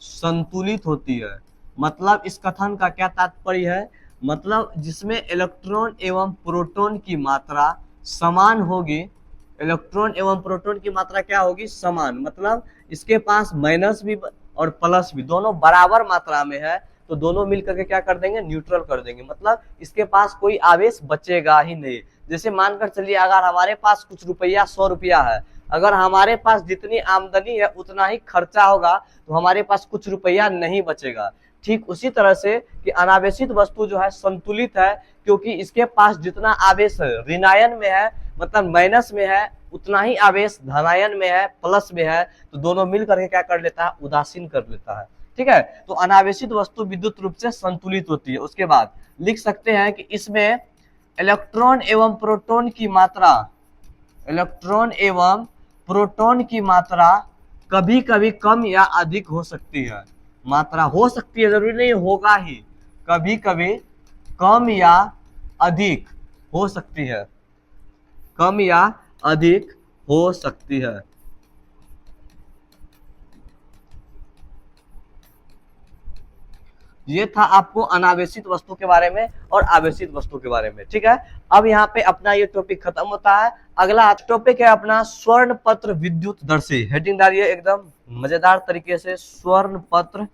संतुलित होती है। मतलब इस कथन का क्या तात्पर्य है, मतलब जिसमें इलेक्ट्रॉन एवं प्रोटॉन की मात्रा समान होगी, इलेक्ट्रॉन एवं प्रोटॉन की मात्रा क्या होगी, समान। मतलब इसके पास माइनस भी और प्लस भी दोनों बराबर मात्रा में है, तो दोनों मिलकर के क्या कर देंगे, न्यूट्रल कर देंगे। मतलब इसके पास कोई आवेश बचेगा ही नहीं। जैसे मानकर चलिए अगर हमारे पास कुछ रुपया 100 रुपया है, अगर हमारे पास जितनी आमदनी है उतना ही खर्चा होगा तो हमारे पास कुछ रुपया नहीं बचेगा। ठीक उसी तरह से कि अनावेशित वस्तु जो है संतुलित है, क्योंकि इसके पास जितना आवेश ऋणायन में है मतलब माइनस में है, उतना ही आवेश धनायन में है, प्लस में है, तो दोनों मिल करके क्या कर लेता है, उदासीन कर लेता है। ठीक है, तो अनावेशित वस्तु विद्युत रूप से संतुलित होती है। उसके बाद लिख सकते हैं कि इसमें इलेक्ट्रॉन एवं प्रोटॉन की मात्रा, इलेक्ट्रॉन एवं प्रोटॉन की मात्रा कभी कभी कम या अधिक हो सकती है। मात्रा हो सकती है, जरूरी नहीं होगा ही, कभी कभी कम या अधिक हो सकती है, कम या अधिक हो सकती है। ये था आपको अनावेशित वस्तु के बारे में और आवेशित वस्तु के बारे में। ठीक है, अब यहाँ पे अपना ये टॉपिक खत्म होता है। अगला टॉपिक है अपना स्वर्ण पत्र विद्युत दर्शी। हेडिंग डालिए एकदम मजेदार तरीके से, स्वर्ण पत्र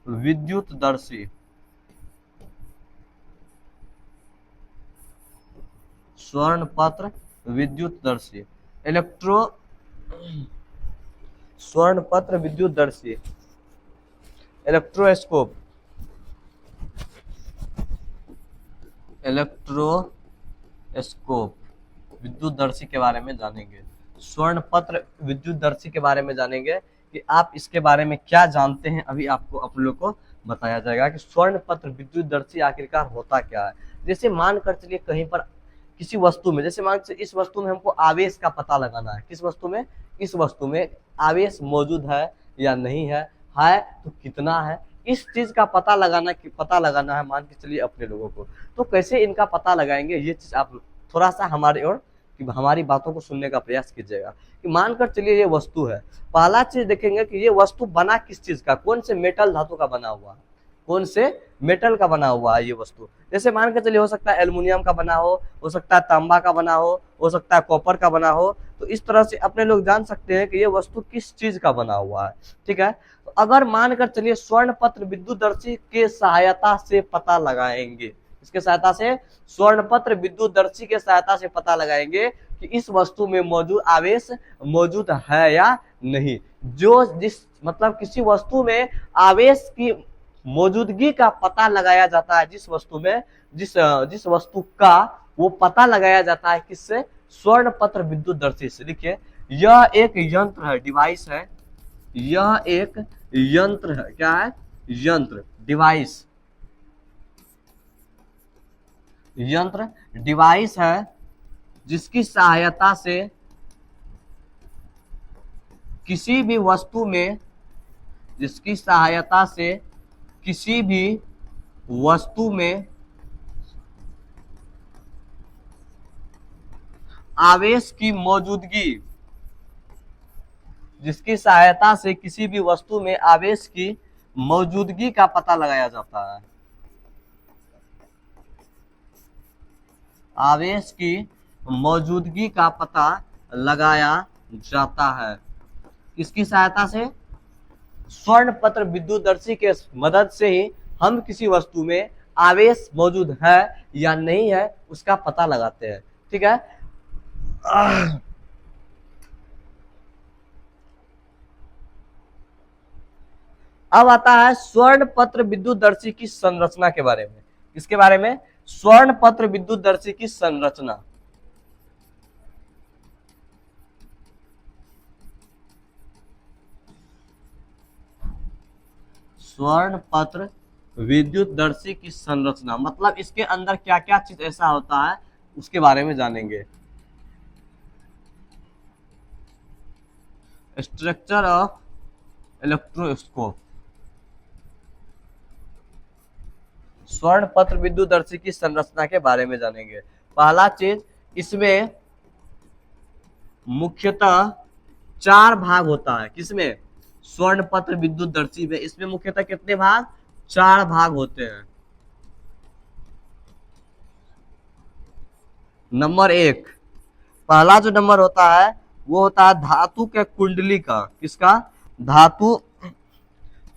विद्युत दर्शी। स्वर्ण पत्र विद्युत दर्शी, स्वर्ण पत्र विद्युत दर्शी, इलेक्ट्रोस्कोप, विद्युत दर्शी के बारे में जानेंगे। स्वर्ण पत्र विद्युत दर्शी के बारे में जानेंगे कि आप इसके बारे में क्या जानते हैं। अभी आपको आप लोग को बताया जाएगा कि स्वर्ण पत्र विद्युत दर्शी आखिरकार होता क्या है। जैसे मान कर चलिए कहीं पर किसी वस्तु में, जैसे मान इस वस्तु में हमको आवेश का पता लगाना है। किस वस्तु में, इस वस्तु में आवेश मौजूद है या नहीं है तो कितना है, इस चीज का पता लगाना है मान के चलिए अपने लोगों को। तो कैसे इनका पता लगाएंगे, ये चीज आप थोड़ा सा हमारे और कि हमारी बातों को सुनने का प्रयास कीजिएगा। कि मानकर चलिए ये वस्तु है, पहला चीज देखेंगे कि ये वस्तु बना किस चीज का, कौन से मेटल धातु का बना हुआ है। कौन से मेटल का बना हुआ है ये वस्तु। जैसे मान के चलिए हो सकता है एल्युमिनियम का बना हो सकता है तांबा का बना हो सकता है कॉपर का बना हो। तो इस तरह से अपने लोग जान सकते हैं कि ये वस्तु किस चीज का बना हुआ है। ठीक है, तो अगर मानकर चलिए स्वर्ण पत्र विद्युतदर्शी के सहायता से पता लगाएंगे, इसके सहायता से स्वर्ण पत्र विद्युतदर्शी के सहायता से पता लगाएंगे कि इस वस्तु में मौजूद आवेश मौजूद है या नहीं। जो जिस मतलब किसी वस्तु में आवेश की मौजूदगी का पता लगाया जाता है, जिस वस्तु में जिस वस्तु का वो पता लगाया जाता है किससे, स्वर्ण पत्र विद्युतदर्शी से। देखिए यह एक यंत्र है, डिवाइस है, यह एक यंत्र है, क्या है, यंत्र, डिवाइस, यंत्र डिवाइस है जिसकी सहायता से किसी भी वस्तु में, जिसकी सहायता से किसी भी वस्तु में आवेश की मौजूदगी, जिसकी सहायता से किसी भी वस्तु में आवेश की मौजूदगी का पता लगाया जाता है, आवेश की मौजूदगी का पता लगाया जाता है। किसकी सहायता से, स्वर्ण पत्र विद्युतदर्शी के मदद से ही हम किसी वस्तु में आवेश मौजूद है या नहीं है उसका पता लगाते हैं। ठीक है, अब आता है स्वर्ण पत्र विद्युतदर्शी की संरचना के बारे में। किसके बारे में, स्वर्ण पत्र विद्युतदर्शी की संरचना। स्वर्ण पत्र विद्युतदर्शी की संरचना मतलब इसके अंदर क्या क्या चीज ऐसा होता है उसके बारे में जानेंगे। स्ट्रक्चर ऑफ इलेक्ट्रोस्कोप, स्वर्ण पत्र विद्युतदर्शी की संरचना के बारे में जानेंगे। पहला चीज, इसमें मुख्यतः 4 भाग होता है। किसमें, स्वर्ण पत्र विद्युतदर्शी में। इसमें मुख्यतः कितने भाग, 4 भाग होते हैं। नंबर 1, पहला जो नंबर होता है वो होता है धातु के कुंडली का। किसका, धातु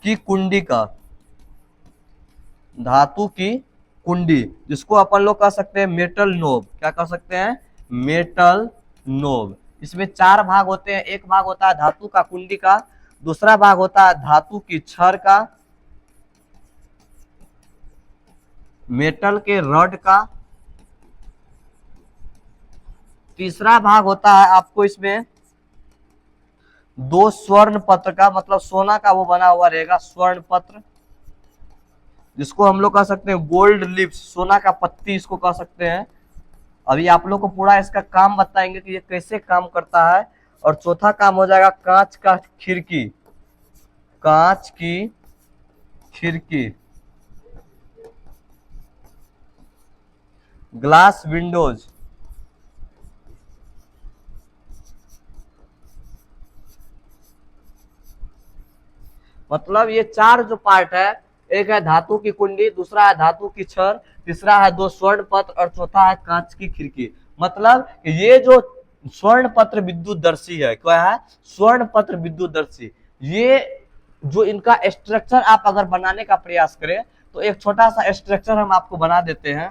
की कुंडी का, धातु की कुंडी, जिसको अपन लोग कह सकते हैं मेटल नोब। क्या कह सकते हैं, मेटल नोब। इसमें 4 भाग होते हैं। एक भाग होता है धातु का कुंडी का, दूसरा भाग होता है धातु की छड़ का, मेटल के रॉड का, तीसरा भाग होता है आपको इसमें 2 स्वर्ण पत्र का, मतलब सोना का वो बना हुआ रहेगा स्वर्ण पत्र, जिसको हम लोग कह सकते हैं गोल्ड लिप्स, सोना का पत्ती इसको कह सकते हैं। अभी आप लोग को पूरा इसका काम बताएंगे कि ये कैसे काम करता है। और चौथा काम हो जाएगा कांच का खिड़की, कांच की खिड़की, ग्लास विंडोज। मतलब ये 4 जो पार्ट है, एक है धातु की कुंडी, दूसरा है धातु की छड़, तीसरा है 2 स्वर्ण पत्र और चौथा है कांच की खिड़की। मतलब ये जो स्वर्ण पत्र विद्युतदर्शी है, क्या है, स्वर्ण पत्र विद्युतदर्शी, ये जो इनका स्ट्रक्चर आप अगर बनाने का प्रयास करें तो एक छोटा सा स्ट्रक्चर हम आपको बना देते हैं।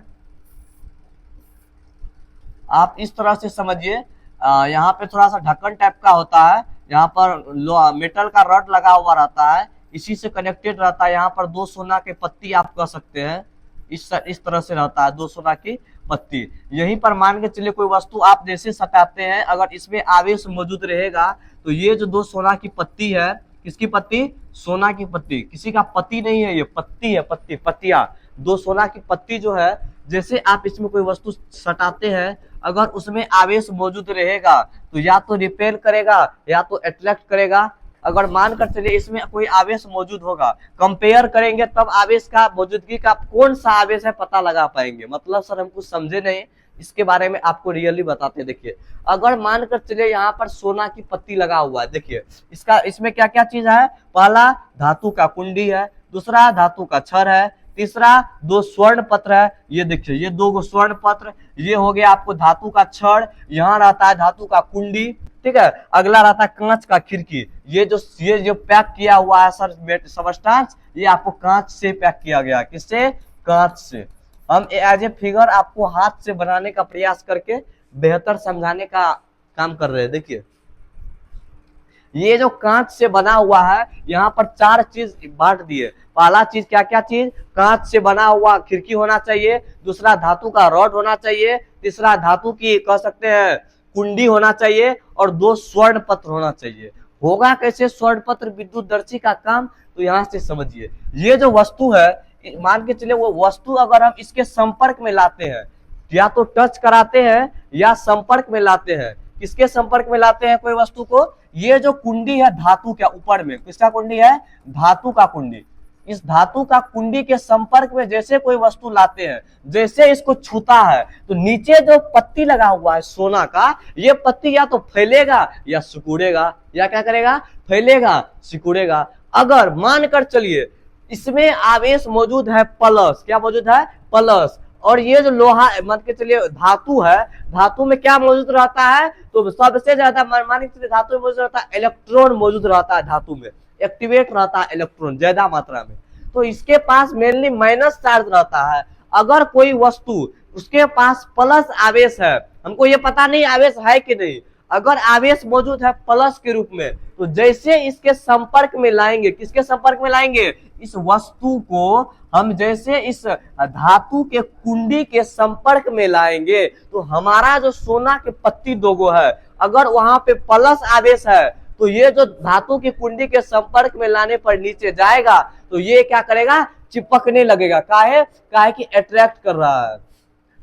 आप इस तरह से समझिए, यहाँ पे थोड़ा सा ढक्कन टाइप का होता है, यहाँ पर मेटल का रॉड लगा हुआ रहता है, इसी से कनेक्टेड रहता है। यहाँ पर 2 सोना के पत्ती आप कह सकते हैं, इस तरह से रहता है 2 सोना की पत्ती। यहीं पर मान के चलिए कोई वस्तु आप जैसे सटाते हैं, अगर इसमें आवेश मौजूद रहेगा तो ये जो 2 सोना की पत्ती है, किसकी पत्ती, सोना की पत्ती, किसी का पति नहीं है, ये पत्ती है, पत्ती, पत्तियां, 2 सोना की पत्ती जो है, जैसे आप इसमें कोई वस्तु सटाते हैं, अगर उसमें आवेश मौजूद रहेगा तो या तो रिपेल करेगा या तो अट्रैक्ट करेगा। अगर मानकर चलिए इसमें कोई आवेश मौजूद होगा, कंपेयर करेंगे तब आवेश का मौजूदगी का कौन सा आवेश है पता लगा पाएंगे। मतलब सर हम कुछ समझे नहीं, इसके बारे में आपको रियली बताते हैं। देखिए अगर मानकर चलिए यहाँ पर सोना की पत्ती लगा हुआ है, देखिए इसमें क्या क्या चीज है, पहला धातु का कुंडी है, दूसरा धातु का छड़ है, तीसरा 2 स्वर्ण पत्र है। ये देखिए ये 2 स्वर्ण पत्र, ये हो गया आपको धातु का छड़, यहाँ रहता है धातु का कुंडी, ठीक है। अगला रहता है कांच का खिड़की। ये जो पैक किया हुआ है सर सबस्टांस, ये आपको कांच से पैक किया गया। किससे? कांच से। हम एज ए फिगर आपको हाथ से बनाने का प्रयास करके बेहतर समझाने का काम कर रहे हैं। देखिए ये जो कांच से बना हुआ है, यहाँ पर 4 चीज बांट दिए। पहला चीज क्या क्या चीज? कांच से बना हुआ खिड़की होना चाहिए, दूसरा धातु का रॉड होना चाहिए, तीसरा धातु की कह सकते हैं कुंडी होना चाहिए, और 2 स्वर्ण पत्र होना चाहिए। होगा कैसे स्वर्ण पत्र विद्युतदर्शी का काम? तो यहाँ से समझिए, ये जो वस्तु है, मान के चले वो वस्तु अगर हम इसके संपर्क में लाते हैं, या तो टच कराते हैं या संपर्क में लाते हैं। किसके संपर्क में लाते हैं कोई वस्तु को? ये जो कुंडी है धातु के ऊपर में, किसका कुंडी है? धातु का कुंडी। इस धातु का कुंडी के संपर्क में जैसे कोई वस्तु लाते हैं, जैसे इसको छूता है, तो नीचे जो पत्ती लगा हुआ है सोना का, ये पत्ती या तो फैलेगा या सिकुड़ेगा। या क्या करेगा? फैलेगा, सिकुड़ेगा। अगर मानकर चलिए इसमें आवेश मौजूद है प्लस, क्या मौजूद है? प्लस। और ये जो लोहा मान के चलिए धातु है, धातु में क्या मौजूद रहता है? तो सबसे ज्यादा मान के चलिए धातु में मौजूद रहता है इलेक्ट्रॉन, मौजूद रहता है धातु में, एक्टिवेट रहता है इलेक्ट्रॉन ज्यादा मात्रा में। तो इसके पास मेनली माइनस चार्ज रहता है। अगर कोई वस्तु उसके पास प्लस आवेश है, हमको ये पता नहीं आवेश है कि नहीं, अगर आवेश मौजूद है प्लस के रूप में, तो जैसे इसके संपर्क में लाएंगे, किसके संपर्क में लाएंगे? इस वस्तु को हम जैसे इस धातु के कुंडी के संपर्क में लाएंगे, तो हमारा जो सोना के पत्ती 2 है, अगर वहां पे प्लस आवेश है, तो ये जो धातु की कुंडी के संपर्क में लाने पर नीचे जाएगा, तो ये क्या करेगा? चिपकने लगेगा। काहे कि अट्रैक्ट कर रहा है।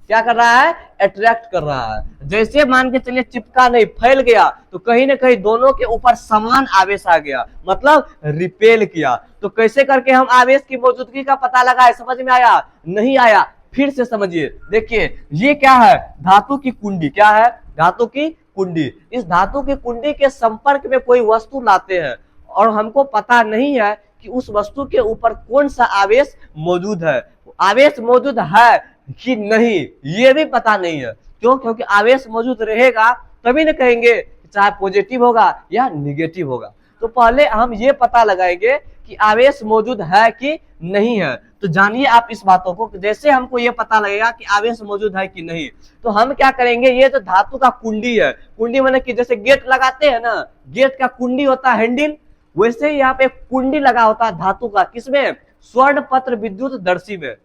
क्या कर रहा है? अट्रैक्ट कर रहा है। जैसे मान के चलिए चिपका नहीं, फैल गया, तो कहीं ना कहीं दोनों के ऊपर समान आवेश आ गया, मतलब रिपेल किया। तो कैसे करके हम आवेश की मौजूदगी का पता लगाए? समझ में आया? नहीं आया? फिर से समझिए। देखिए ये क्या है? धातु की कुंडी। क्या है? धातु की कुंडी। इस धातु की कुंडी के संपर्क में कोई वस्तु लाते हैं, और हमको पता नहीं है कि उस वस्तु के ऊपर कौन सा आवेश मौजूद है। आवेश मौजूद है कि नहीं ये भी पता नहीं है। क्यों? क्योंकि आवेश मौजूद रहेगा तभी न कहेंगे चाहे पॉजिटिव होगा या निगेटिव होगा। तो पहले हम ये पता लगाएंगे कि आवेश मौजूद है कि नहीं है। तो जानिए आप इस बातों को, जैसे हमको ये पता लगेगा कि आवेश मौजूद है कि नहीं, तो हम क्या करेंगे? ये जो धातु का कुंडी है, कुंडी माने कि जैसे गेट लगाते हैं ना, गेट का कुंडी होता है हैंडल, वैसे ही यहाँ पे कुंडी लगा होता है धातु का। किसमें? स्वर्ण पत्र विद्युतदर्शी में।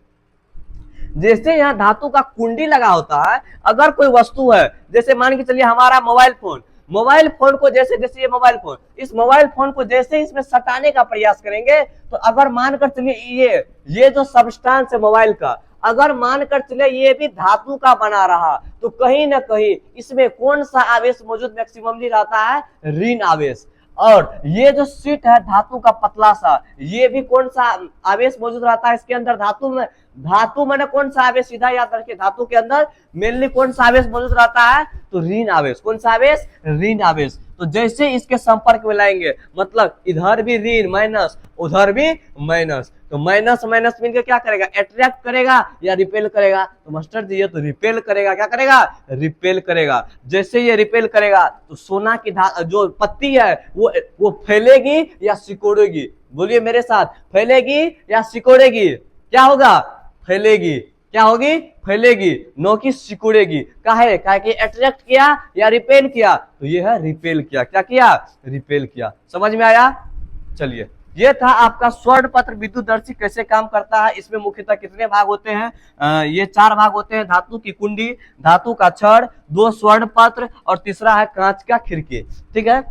जैसे यहाँ धातु का कुंडी लगा होता है, अगर कोई वस्तु है, जैसे मान के चलिए हमारा मोबाइल फोन, मोबाइल फोन को जैसे ये मोबाइल फोन, इस मोबाइल फोन को जैसे इसमें सटाने का प्रयास करेंगे, तो अगर मानकर चलिए ये जो सबस्टांस है मोबाइल का, अगर मानकर चले ये भी धातु का बना रहा, तो कहीं ना कहीं इसमें कौन सा आवेश मौजूद मैक्सिममली रहता है? ऋण आवेश। और ये जो शीट है धातु का पतला सा, ये भी कौन सा आवेश मौजूद रहता है इसके अंदर? धातु में। धातु मैंने कौन सा आवेश? सीधा याद रखिए, धातु के अंदर मेनली कौन सा आवेश मौजूद रहता है? तो ऋण आवेश। कौन सा आवेश? ऋण आवेश। तो जैसे इसके संपर्क में लाएंगे, मतलब इधर भी ऋण माइनस, उधर भी माइनस, तो माइनस माइनस मिलकर क्या करेगा? अट्रैक्ट करेगा या रिपेल करेगा? तो मास्टर जी ये तो रिपेल करेगा। क्या करेगा? रिपेल करेगा। जैसे ये रिपेल करेगा, तो सोना की जो पत्ती है वो फैलेगी या सिकोड़ेगी? बोलिए मेरे साथ, फैलेगी या सिकोड़ेगी? क्या होगा? फैलेगी। क्या होगी? फैलेगी, नो कि सिकुड़ेगी। काहे? कि अट्रैक्ट किया या रिपेल किया? तो ये है रिपेल किया। क्या किया? रिपेल किया। समझ में आया? चलिए, ये था आपका स्वर्ण पत्र विद्युतदर्शी कैसे काम करता है। इसमें मुख्यतः कितने भाग होते हैं? ये 4 भाग होते हैं। धातु की कुंडी, धातु का छड़, 2 स्वर्ण पत्र, और तीसरा है कांच का खिड़की। ठीक है।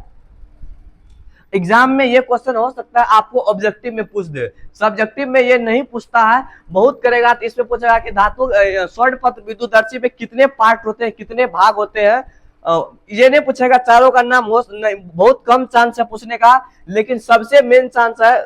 एग्जाम में ये क्वेश्चन हो सकता है आपको ऑब्जेक्टिव में पूछ दे, सब्जेक्टिव में ये नहीं पूछता है। बहुत करेगा तो इसमें पूछेगा कि धातु स्वर्ण पत्र विद्युतदर्शी में कितने पार्ट होते हैं, कितने भाग होते हैं। ये नहीं पूछेगा चारों का नाम, बहुत कम चांस है पूछने का, लेकिन सबसे मेन चांस है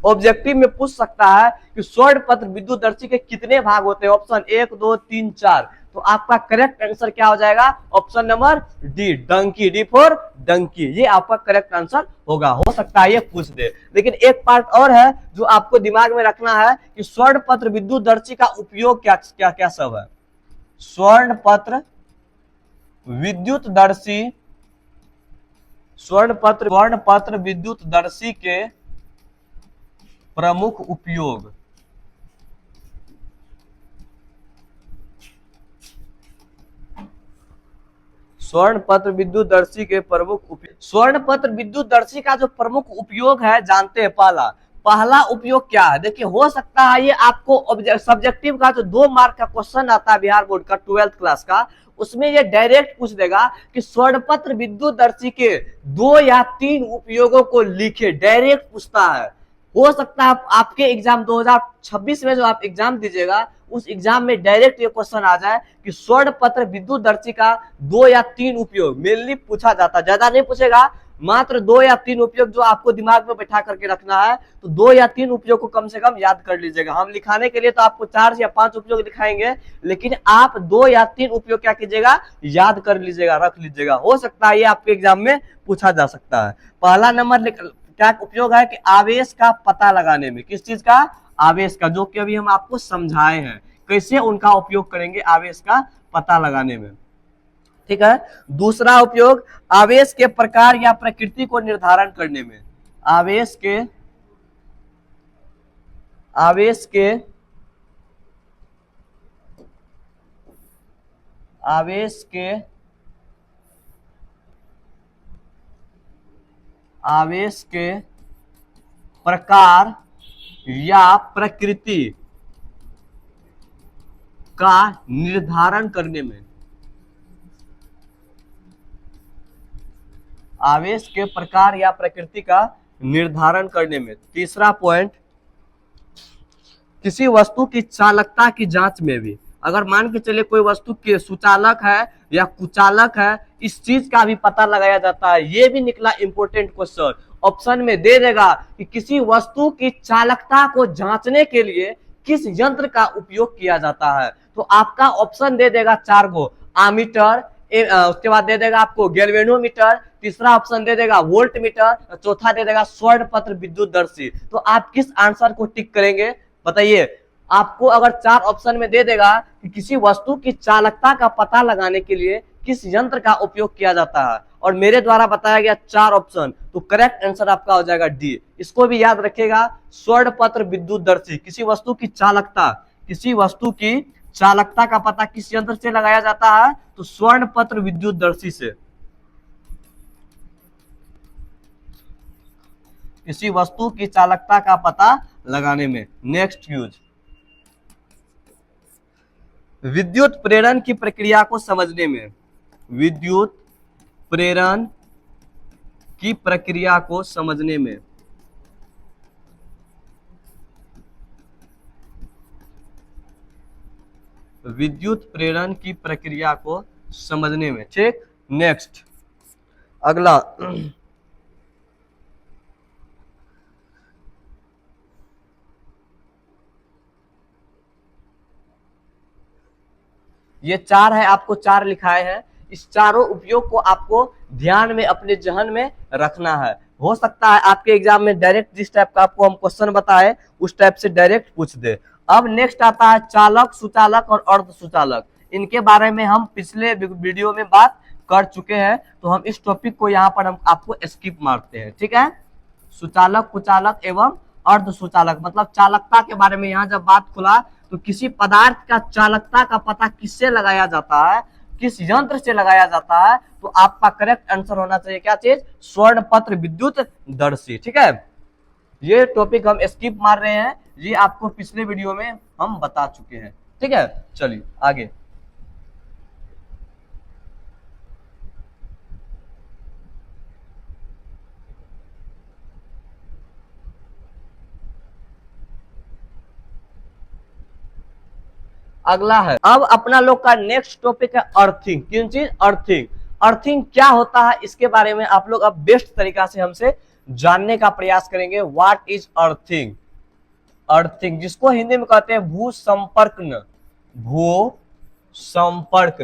ऑब्जेक्टिव में पूछ सकता है कि स्वर्ण पत्र विद्युतदर्शी के कितने भाग होते हैं। ऑप्शन 1 2 3 4, तो आपका करेक्ट आंसर क्या हो जाएगा? Option number D, donkey, D for donkey, ये आपका करेक्ट आंसर होगा। हो सकता है ये पूछ दे, लेकिन एक पार्ट और है जो आपको दिमाग में रखना है कि स्वर्ण पत्र विद्युतदर्शी का उपयोग क्या क्या क्या सब है। स्वर्ण पत्र विद्युतदर्शी, स्वर्ण पत्र विद्युतदर्शी के प्रमुख उपयोग। स्वर्ण पत्र विद्युतदर्शी के प्रमुख उपयोग। स्वर्ण पत्र विद्युतदर्शी का जो प्रमुख उपयोग है जानते हैं। पहला उपयोग क्या है? देखिए, हो सकता है ये आपको सब्जेक्टिव का जो 2 मार्क का क्वेश्चन आता है बिहार बोर्ड का 12th क्लास का, उसमें ये डायरेक्ट पूछ देगा कि स्वर्ण पत्र विद्युतदर्शी के 2 या 3 उपयोगों को लिखे, डायरेक्ट पूछता है। हो सकता है आपके एग्जाम 2026 में जो आप एग्जाम दीजिएगा उस एग्जाम में डायरेक्ट ये क्वेश्चन आ जाए कि स्वर्ण पत्र विद्युतदर्शी का 2 या 3 उपयोग मेनली पूछा जाता है। ज्यादा नहीं पूछेगा, मात्र 2 या 3 उपयोग जो आपको दिमाग में बैठा करके रखना है। तो 2 या 3 उपयोग को कम से कम याद कर लीजिएगा। हम लिखाने के लिए तो आपको 4 या 5 उपयोग दिखाएंगे, लेकिन आप 2 या 3 उपयोग क्या कीजिएगा? याद कर लीजिएगा, रख लीजिएगा। हो सकता है ये आपके एग्जाम में पूछा जा सकता है। पहला नंबर क्या उपयोग है कि आवेश का पता लगाने में। किस चीज का? आवेश का, जो कि अभी हम आपको समझाए हैं कैसे उनका उपयोग करेंगे आवेश का पता लगाने में। ठीक है। दूसरा उपयोग आवेश के प्रकार या प्रकृति को निर्धारण करने में। आवेश के प्रकार या प्रकृति का निर्धारण करने में। आवेश के प्रकार या प्रकृति का निर्धारण करने में। तीसरा पॉइंट, किसी वस्तु की चालकता की जांच में भी। अगर मान के चले कोई वस्तु के सुचालक है या कुचालक है, इस चीज का भी पता लगाया जाता है। ये भी निकला इंपॉर्टेंट क्वेश्चन, ऑप्शन में दे देगा कि किसी वस्तु की चालकता को जांचने के लिए किस यंत्र का उपयोग किया जाता है। तो आपका ऑप्शन दे देगा 4 गो, आमीटर, उसके बाद दे देगा आपको गैल्वेनोमीटर, तीसरा ऑप्शन दे देगा वोल्ट मीटर, चौथा दे देगा स्वर्ण पत्र विद्युतदर्शी। तो आप किस आंसर को टिक करेंगे बताइए? आपको अगर 4 ऑप्शन में दे देगा कि किसी वस्तु की चालकता का पता लगाने के लिए किस यंत्र का उपयोग किया जाता है और मेरे द्वारा बताया गया 4 ऑप्शन, तो करेक्ट आंसर आपका हो जाएगा डी। इसको भी याद रखिएगा, स्वर्ण पत्र विद्युतदर्शी। किसी वस्तु की चालकता का पता किस यंत्र से लगाया जाता है? तो स्वर्ण पत्र विद्युतदर्शी से। किसी वस्तु की चालकता का पता लगाने में। नेक्स्ट यूज, विद्युत प्रेरण की प्रक्रिया को समझने में। विद्युत प्रेरण की प्रक्रिया को समझने में। विद्युत प्रेरण की प्रक्रिया को समझने में। ठीक। नेक्स्ट, अगला, ये 4 है, आपको 4 लिखाए हैं। इस चारों उपयोग को आपको ध्यान में अपने जहन में रखना है। हो सकता है आपके एग्जाम में डायरेक्ट जिस टाइप का आपको हम क्वेश्चन बताए उस टाइप से डायरेक्ट पूछ दे। अब नेक्स्ट आता है चालक, सुचालक और अर्ध सुचालक। इनके बारे में हम पिछले वीडियो में बात कर चुके हैं, तो हम इस टॉपिक को यहाँ पर हम आपको स्किप मारते हैं। ठीक है। सुचालक, कुचालक एवं अर्ध सुचालक, मतलब चालकता के बारे में यहाँ जब बात खुला तो किसी पदार्थ का चालकता का पता किससे लगाया जाता है, किस यंत्र से लगाया जाता है, तो आपका करेक्ट आंसर होना चाहिए क्या चीज? स्वर्ण पत्र विद्युतदर्शी। ठीक है। ये टॉपिक हम स्किप मार रहे हैं, ये आपको पिछले वीडियो में हम बता चुके हैं। ठीक है। चलिए आगे। अगला है, अब अपना लोग का नेक्स्ट टॉपिक है अर्थिंग। किन चीज? अर्थिंग। अर्थिंग क्या होता है इसके बारे में आप लोग अब बेस्ट तरीका से हमसे जानने का प्रयास करेंगे। What is earthing? अर्थिंग जिसको हिंदी में कहते हैं भू संपर्क, भू संपर्क,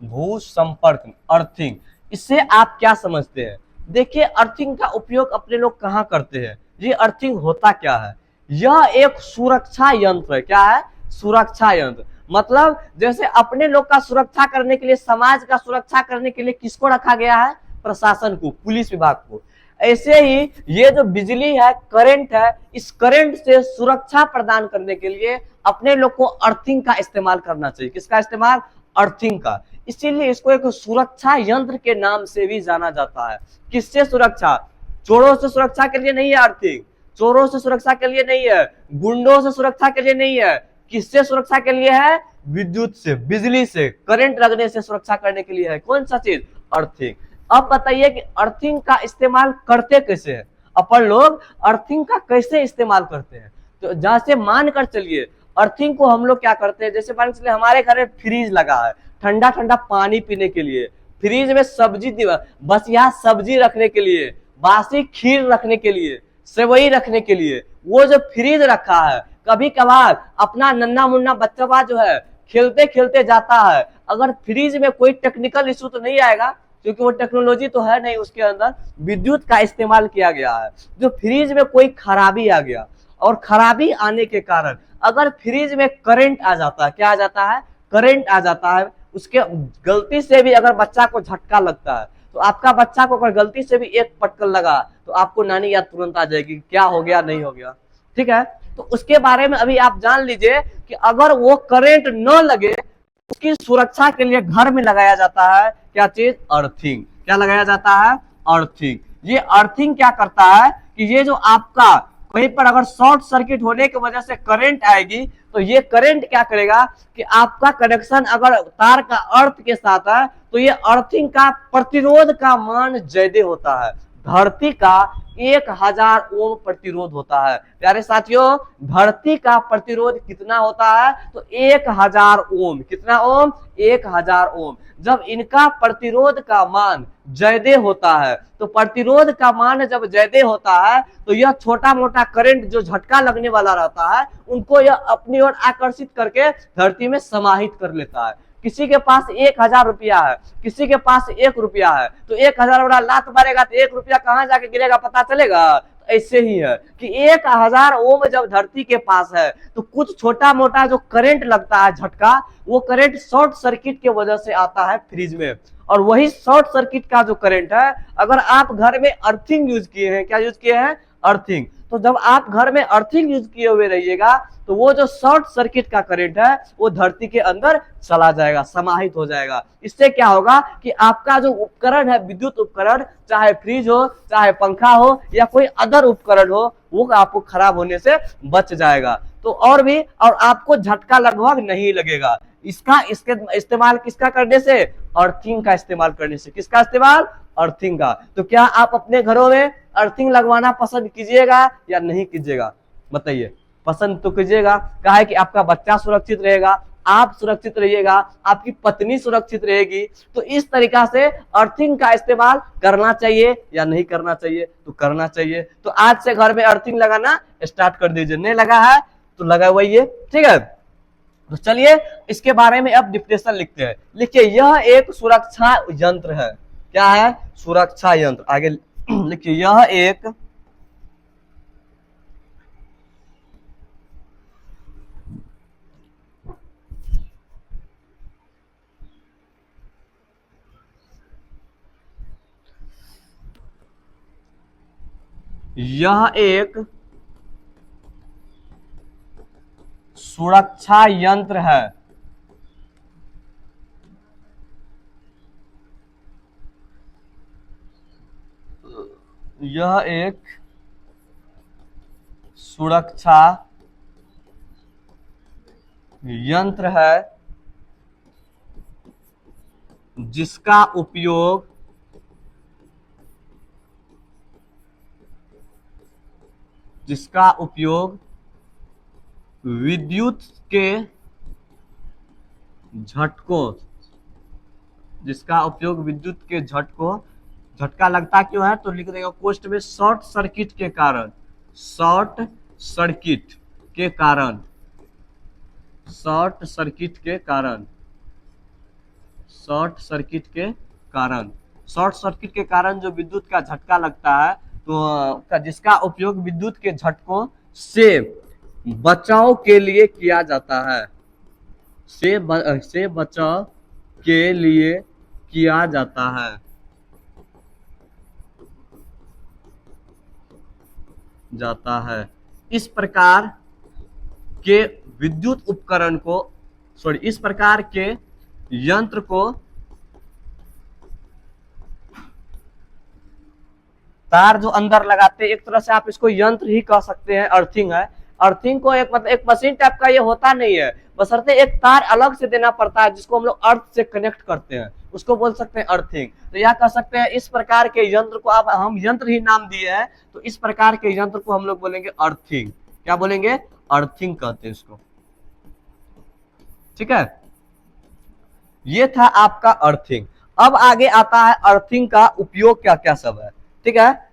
भू संपर्क, अर्थिंग। इससे आप क्या समझते हैं? देखिए अर्थिंग का उपयोग अपने लोग कहाँ करते हैं, ये अर्थिंग होता क्या है? यह एक सुरक्षा यंत्र है। क्या है? सुरक्षा यंत्र। मतलब जैसे अपने लोग का सुरक्षा करने के लिए, समाज का सुरक्षा करने के लिए किसको रखा गया है? प्रशासन को, पुलिस विभाग को। ऐसे ही ये जो बिजली है, करंट है, इस करंट से सुरक्षा प्रदान करने के लिए अपने लोग को अर्थिंग का इस्तेमाल करना चाहिए। किसका इस्तेमाल? अर्थिंग का। इसीलिए इसको एक सुरक्षा यंत्र के नाम से भी जाना जाता है। किससे सुरक्षा? चोरों से सुरक्षा के लिए नहीं है अर्थिंग, चोरों से सुरक्षा के लिए नहीं है, गुंडों से सुरक्षा के लिए नहीं है। किससे सुरक्षा के लिए है? विद्युत से, बिजली से, करंट लगने से सुरक्षा करने के लिए है। कौन सा चीज? अर्थिंग। अब बताइए कि अर्थिंग का इस्तेमाल करते कैसे हैं अपन लोग? अर्थिंग का कैसे इस्तेमाल करते हैं? तो जैसे मान कर चलिए अर्थिंग को हम लोग क्या करते हैं, जैसे मान चलिए हमारे घर में फ्रीज लगा है, ठंडा ठंडा पानी पीने के लिए, फ्रीज में सब्जी, बस यहाँ सब्जी रखने के लिए, बासी खीर रखने के लिए, सेवई रखने के लिए, वो जो फ्रीज रखा है, कभी कभार अपना नन्ना मुन्ना बच्चा जो है खेलते खेलते जाता है, अगर फ्रीज में कोई टेक्निकल इशू तो नहीं आएगा, क्योंकि वो टेक्नोलॉजी तो है नहीं, उसके अंदर विद्युत का इस्तेमाल किया गया है। जो फ्रीज में कोई खराबी आ गया, और खराबी आने के कारण अगर फ्रीज में करंट आ जाता है, क्या आ जाता है? करंट आ जाता है, उसके गलती से भी अगर बच्चा को झटका लगता है, तो आपका बच्चा को अगर गलती से भी एक पटकन लगा तो आपको नानी याद तुरंत आ जाएगी, क्या हो गया नहीं हो गया। ठीक है, तो उसके बारे में अभी आप जान लीजिए कि अगर वो करंट न लगे, उसकी सुरक्षा के लिए घर में लगाया जाता है क्या चीज? अर्थिंग। क्या लगाया जाता है? अर्थिंग। ये अर्थिंग क्या करता है कि ये जो आपका कहीं पर अगर शॉर्ट सर्किट होने की वजह से करंट आएगी, तो ये करंट क्या करेगा कि आपका कनेक्शन अगर तार का अर्थ के साथ है, तो ये अर्थिंग का प्रतिरोध का मान ज्यादा होता है। धरती का 1000 ओम प्रतिरोध होता है। प्यारे साथियों, धरती का प्रतिरोध कितना होता है? तो 1000 ओम। कितना ओम? 1000 ओम। जब इनका प्रतिरोध का मान ज्यादा होता है, तो प्रतिरोध का मान जब ज्यादा होता है, तो यह छोटा मोटा करंट जो झटका लगने वाला रहता है, उनको यह अपनी ओर आकर्षित करके धरती में समाहित कर लेता है। किसी के पास 1000 रुपया है, किसी के पास 1 रुपया है, तो 1000 वाला लात मारेगा तो 1 रुपया कहां जाके गिरेगा पता चलेगा? ऐसे ही है कि 1000 ओम जब धरती के पास है, तो कुछ छोटा मोटा जो करंट लगता है झटका, वो करंट शॉर्ट सर्किट की वजह से आता है फ्रिज में। और वही शॉर्ट सर्किट का जो करंट है, अगर आप घर में अर्थिंग यूज किए हैं, क्या यूज किए हैं? अर्थिंग। तो जब आप घर में अर्थिंग यूज किए हुए रहिएगा, तो वो जो शॉर्ट सर्किट का करंट है वो धरती के अंदर चला जाएगा, समाहित हो जाएगा। इससे क्या होगा कि आपका जो उपकरण है, विद्युत उपकरण, चाहे फ्रिज हो, चाहे पंखा हो, या कोई अदर उपकरण हो, वो आपको खराब होने से बच जाएगा। तो और भी, और आपको झटका लगभग नहीं लगेगा। इसके इस्तेमाल किसका करने से? अर्थिंग का इस्तेमाल करने से। किसका इस्तेमाल? अर्थिंग का। तो क्या आप अपने घरों में अर्थिंग लगवाना पसंद कीजिएगा या नहीं कीजिएगा? बताइए। पसंद तो कीजिएगा, क्या है कि आपका बच्चा सुरक्षित रहेगा, आप सुरक्षित रहिएगा, आपकी पत्नी सुरक्षित रहेगी। तो इस तरीका से अर्थिंग का इस्तेमाल करना चाहिए या नहीं करना चाहिए? तो करना चाहिए। तो आज से घर में अर्थिंग लगाना स्टार्ट कर दीजिए। नहीं लगा है तो लगवाइए। ठीक है, तो चलिए इसके बारे में अब डिफिनेशन लिखते हैं। लिखिए, यह एक सुरक्षा यंत्र है। क्या है? सुरक्षा यंत्र। आगे लिखिए, यह एक सुरक्षा यंत्र है। यह एक सुरक्षा यंत्र है जिसका उपयोग विद्युत के झटकों, झटका लगता क्यों है तो लिख देगा कोष्ट में, शॉर्ट सर्किट के कारण शॉर्ट सर्किट के कारण, शॉर्ट सर्किट के कारण, शॉर्ट सर्किट के कारण जो विद्युत का झटका लगता है तो जिसका उपयोग विद्युत के झटकों से बचाव के लिए किया जाता है, से बचाव के लिए किया जाता है, इस प्रकार के विद्युत उपकरण को इस प्रकार के यंत्र को तार जो अंदर लगाते हैं, एक तरह से आप इसको यंत्र ही कह सकते हैं, अर्थिंग है। अर्थिंग को एक मतलब एक मशीन टाइप का ये होता नहीं है, बशर्ते एक तार अलग से देना पड़ता है जिसको हम लोग अर्थ से कनेक्ट करते हैं, उसको बोल सकते हैं अर्थिंग। तो यह कह सकते हैं इस प्रकार के यंत्र को, अब हम यंत्र ही नाम दिए हैं तो इस प्रकार के यंत्र को हम लोग बोलेंगे अर्थिंग। क्या बोलेंगे? अर्थिंग कहते हैं इसको। ठीक है, ये था आपका अर्थिंग। अब आगे आता है अर्थिंग का उपयोग क्या क्या सब है। ठीक है,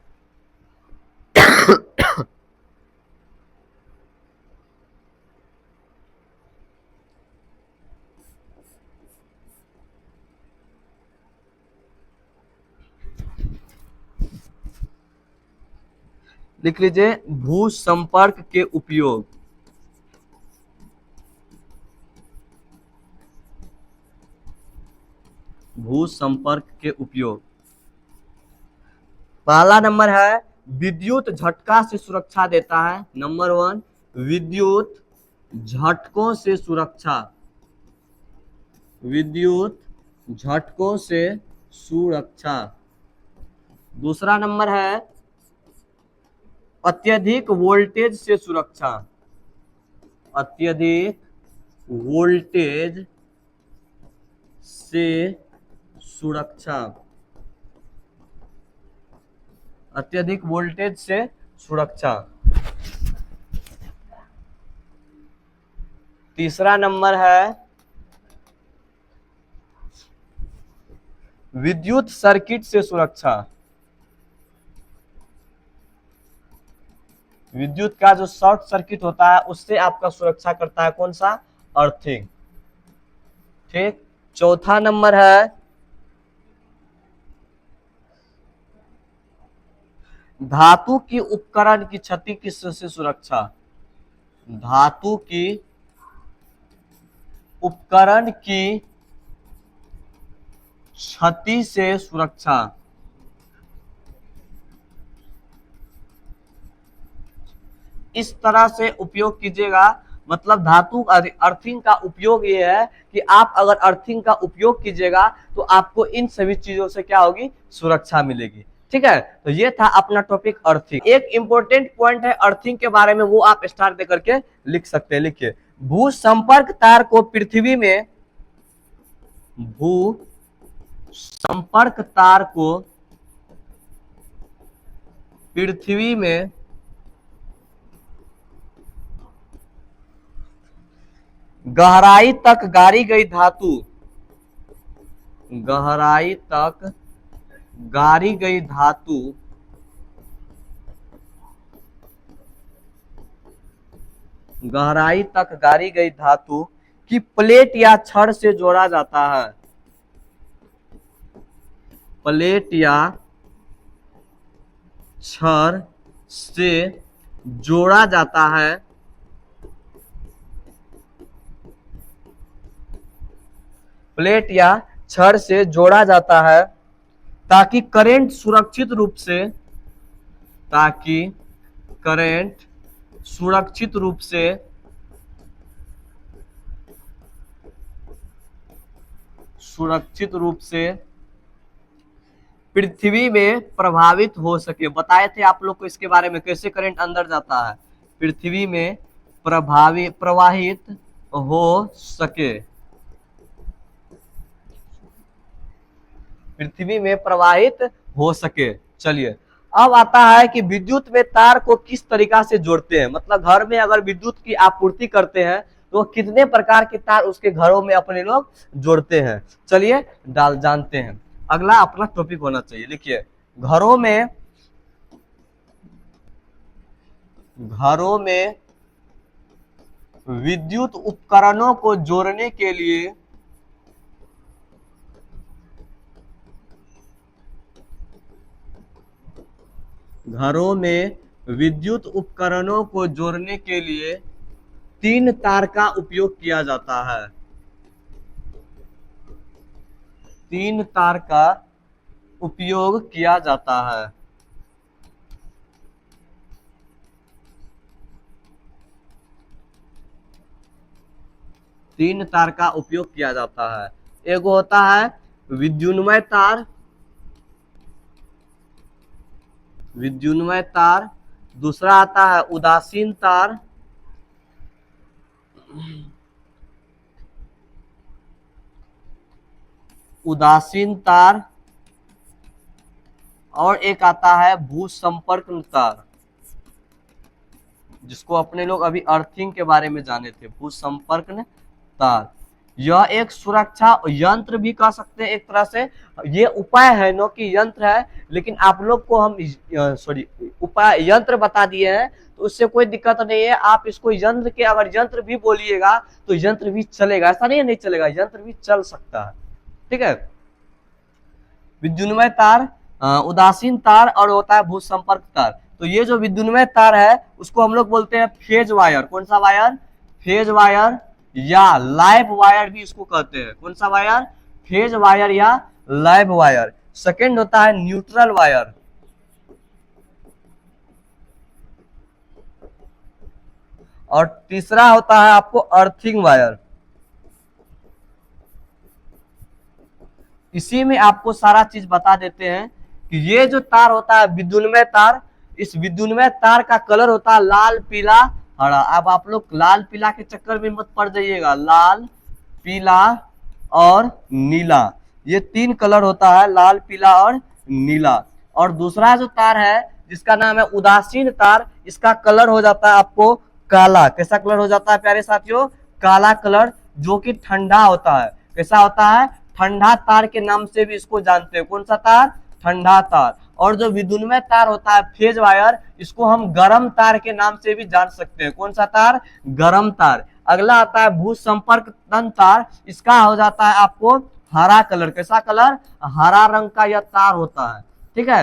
लिख लीजिए भू संपर्क के उपयोग। भू संपर्क के उपयोग, पहला नंबर है विद्युत झटका से सुरक्षा देता है। नंबर 1 विद्युत झटकों से सुरक्षा, विद्युत झटकों से सुरक्षा। दूसरा नंबर है अत्यधिक वोल्टेज से सुरक्षा, अत्यधिक वोल्टेज से सुरक्षा, अत्यधिक वोल्टेज से सुरक्षा। तीसरा नंबर है विद्युत सर्किट से सुरक्षा, विद्युत का जो शॉर्ट सर्किट होता है उससे आपका सुरक्षा करता है कौन सा? अर्थिंग। ठीक, चौथा नंबर है धातु की उपकरण की क्षति किससे सुरक्षा, धातु की उपकरण की क्षति से सुरक्षा। इस तरह से उपयोग कीजिएगा, मतलब धातु अर्थिंग का उपयोग ये है कि आप अगर अर्थिंग का उपयोग कीजिएगा तो आपको इन सभी चीजों से क्या होगी? सुरक्षा मिलेगी। ठीक है, तो ये था अपना टॉपिक अर्थिंग। एक इंपॉर्टेंट पॉइंट है अर्थिंग के बारे में, वो आप स्टार दे करके लिख सकते हैं। लिखिए भू संपर्क तार को पृथ्वी में, भू संपर्क तार को पृथ्वी में गहराई तक गाड़ी गई धातु, गहराई तक गाड़ी गई धातु गहराई तक गाड़ी गई धातु की प्लेट या छड़ से जोड़ा जाता है, प्लेट या छड़ से जोड़ा जाता है, प्लेट या छड़ से जोड़ा जाता है ताकि करंट सुरक्षित रूप से, ताकि करंट सुरक्षित रूप से पृथ्वी में प्रभावित हो सके। बताए थे आप लोग को इसके बारे में, कैसे करंट अंदर जाता है, पृथ्वी में प्रवाहित हो सके, पृथ्वी में प्रवाहित हो सके। चलिए अब आता है कि विद्युत में तार को किस तरीका से जोड़ते हैं, मतलब घर में अगर विद्युत की आपूर्ति करते हैं तो कितने प्रकार के तार उसके घरों में अपने लोग जोड़ते हैं। चलिए जानते हैं, अगला अपना टॉपिक होना चाहिए। लिखिए घरों में विद्युत उपकरणों को जोड़ने के लिए घरों में विद्युत उपकरणों को जोड़ने के लिए 3 तार का उपयोग किया जाता है। 3 तार का उपयोग किया जाता है। तीन तार का उपयोग किया जाता है। एक होता है विद्युन्मय तार, विद्युन्मय तार। दूसरा आता है उदासीन तार, उदासीन तार। और एक आता है भूसंपर्क तार, जिसको अपने लोग अभी अर्थिंग के बारे में जाने थे, भूसंपर्क तार। यह एक सुरक्षा यंत्र भी कह सकते हैं एक तरह से। ये उपाय है, न कि यंत्र है, लेकिन आप लोग को हम उपाय यंत्र बता दिए हैं, तो उससे कोई दिक्कत नहीं है। आप इसको यंत्र के अगर यंत्र भी बोलिएगा तो यंत्र भी चलेगा, ऐसा नहीं है नहीं चलेगा, यंत्र भी चल सकता है। ठीक है। विद्युन्मय तार, उदासीन तार और होता है भूसंपर्क तार। तो ये जो विद्युन्मय तार है उसको हम लोग बोलते हैं फेज वायर। कौन सा वायर? फेज वायर या लाइव वायर भी इसको कहते हैं। कौन सा वायर? फेज वायर या लाइव वायर। सेकंड होता है न्यूट्रल वायर। और तीसरा होता है आपको अर्थिंग वायर। इसी में आपको सारा चीज बता देते हैं कि ये जो तार होता है विद्युन्मय तार, इस विद्युन्मय तार का कलर होता है लाल, पीला, हरा। अब आप लोग लाल पीला के चक्कर में मत पड़ जाइएगा। लाल, पीला और नीला, ये 3 कलर होता है, लाल, पीला और नीला। और दूसरा जो तार है जिसका नाम है उदासीन तार, इसका कलर हो जाता है आपको काला। कैसा कलर हो जाता है प्यारे साथियों? काला कलर, जो कि ठंडा होता है। कैसा होता है? ठंडा तार के नाम से भी इसको जानते हैं। कौन सा तार? ठंडा तार। और जो विद्युन्मय तार होता है फेज वायर, इसको हम गर्म तार के नाम से भी जान सकते हैं। कौन सा तार? गर्म तार। अगला आता है भूसंपर्क तार। इसका हो जाता है आपको हरा कलर। कैसा कलर? हरा रंग का यह तार होता है। ठीक है।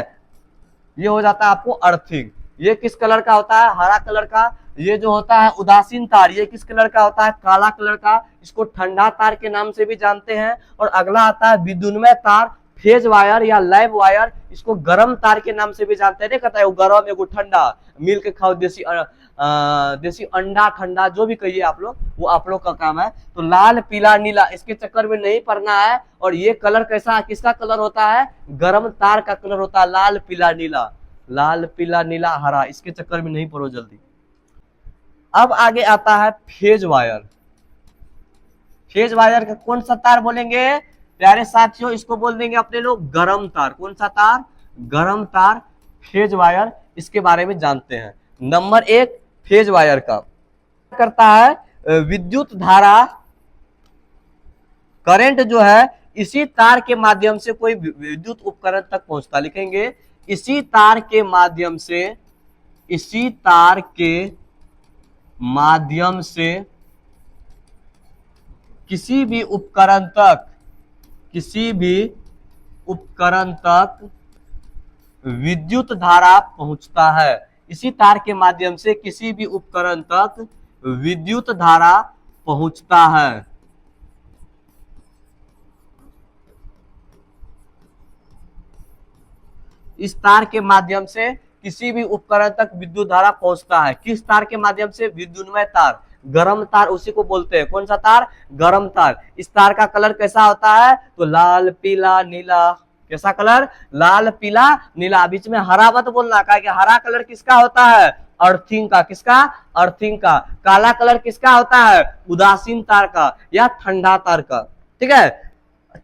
ये हो जाता है आपको अर्थिंग। ये किस कलर का होता है? हरा कलर का। ये जो होता है उदासीन तार, ये किस कलर का होता है? काला कलर का। इसको ठंडा तार के नाम से भी जानते हैं। और अगला आता है विद्युन्मय तार, फेज वायर या लाइव वायर। इसको गर्म तार के नाम से भी जानते हैं। नहीं कहता है वो गर्म एगो ठंडा, मिल के खाओ देसी देसी अंडा ठंडा, जो भी कहिए आप लोग, वो आप लोग का काम है। तो लाल, पीला, नीला, इसके चक्कर में नहीं पड़ना है। और ये कलर कैसा, किसका कलर होता है? गर्म तार का कलर होता है लाल, पीला, नीला। लाल, पीला, नीला, हरा, इसके चक्कर में नहीं पड़ो जल्दी। अब आगे आता है फेज वायर। फेज वायर का कौन सा तार बोलेंगे प्यारे साथियों? इसको बोल देंगे अपने लोग गरम तार। कौन सा तार? गरम तार, फेज वायर। इसके बारे में जानते हैं। नंबर 1 फेज वायर का करता है विद्युत धारा, करंट जो है इसी तार के माध्यम से कोई विद्युत उपकरण तक पहुंचता। लिखेंगे इसी तार के माध्यम से, इसी तार के माध्यम से किसी भी उपकरण तक, किसी भी उपकरण तक विद्युत धारा पहुंचता है। इसी तार के माध्यम से किसी भी उपकरण तक विद्युत धारा पहुंचता है। इस तार के माध्यम से किसी भी उपकरण तक विद्युत धारा पहुंचता है। किस तार के माध्यम से? विद्युन्मय तार, गरम तार, उसी को बोलते हैं। कौन सा तार? गरम तार। इस तार का कलर कैसा होता है? तो लाल, पीला, नीला। कैसा कलर? लाल, पीला, नीला। बीच में हरा मत बोलना, क्या कि हरा कलर किसका होता है? अर्थिंग का। किसका? अर्थिंग का। काला कलर किसका होता है? उदासीन तार का या ठंडा तार का। ठीक है।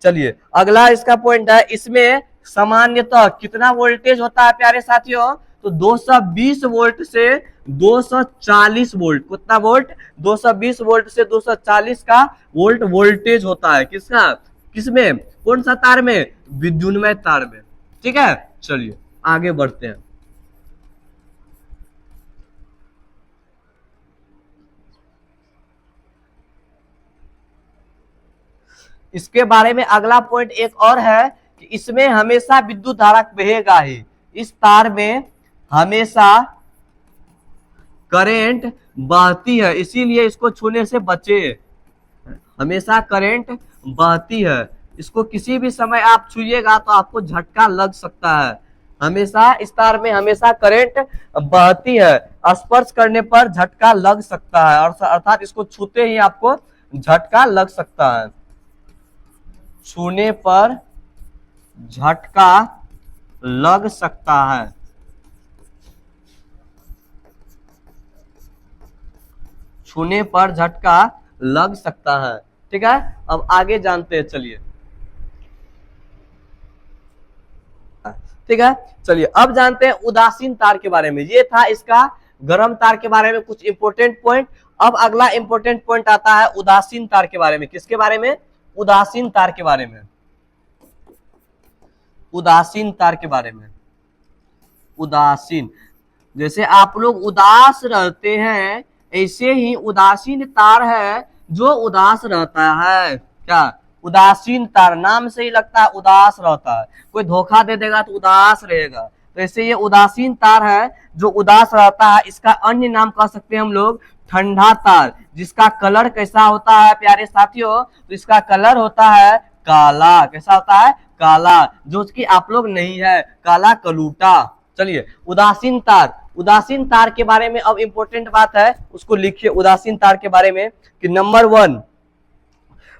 चलिए अगला इसका पॉइंट है, इसमें सामान्यतः कितना वोल्टेज होता है प्यारे साथियों? तो 220 वोल्ट से 240 वोल्ट। कितना वोल्ट? 220 वोल्ट से 240 का वोल्ट वोल्टेज होता है। किसका? किसमें? कौन सा तार में? विद्युन्मय तार में। ठीक है। चलिए आगे बढ़ते हैं। इसके बारे में अगला पॉइंट एक और है कि इसमें हमेशा विद्युत धारा बहेगा ही, इस तार में हमेशा करंट बहती है, इसीलिए इसको छूने से बचे। हमेशा करंट बहती है, इसको किसी भी समय आप छुइएगा तो आपको झटका लग सकता है। हमेशा इस तार में हमेशा करंट बहती है, स्पर्श करने पर झटका लग सकता है, अर्थात इसको छूते ही आपको झटका लग सकता है। छूने पर झटका लग सकता है। छूने पर झटका लग सकता है। ठीक है, अब आगे जानते हैं, चलिए। ठीक है, चलिए अब जानते हैं उदासीन तार के बारे में। ये था इसका गर्म तार के बारे में कुछ इंपोर्टेंट पॉइंट। अब अगला इंपोर्टेंट पॉइंट आता है उदासीन तार के बारे में। किसके बारे में? उदासीन तार के बारे में। उदासीन तार के बारे में। उदासीन, जैसे आप लोग उदास रहते हैं, ऐसे ही उदासीन तार है जो उदास रहता है। क्या? उदासीन तार, नाम से ही लगता है उदास रहता है। कोई धोखा दे देगा तो उदास रहेगा, तो ऐसे ये उदासीन तार है जो उदास रहता है। इसका अन्य नाम कह सकते हैं हम लोग ठंडा तार। जिसका कलर कैसा होता है प्यारे साथियों? तो इसका कलर होता है काला। कैसा होता है? काला, जो कि आप लोग नहीं है, काला कलूटा। चलिए, उदासीन तार। उदासीन तार के बारे में अब इंपॉर्टेंट बात है, उसको लिखिए उदासीन तार के बारे में कि नंबर 1,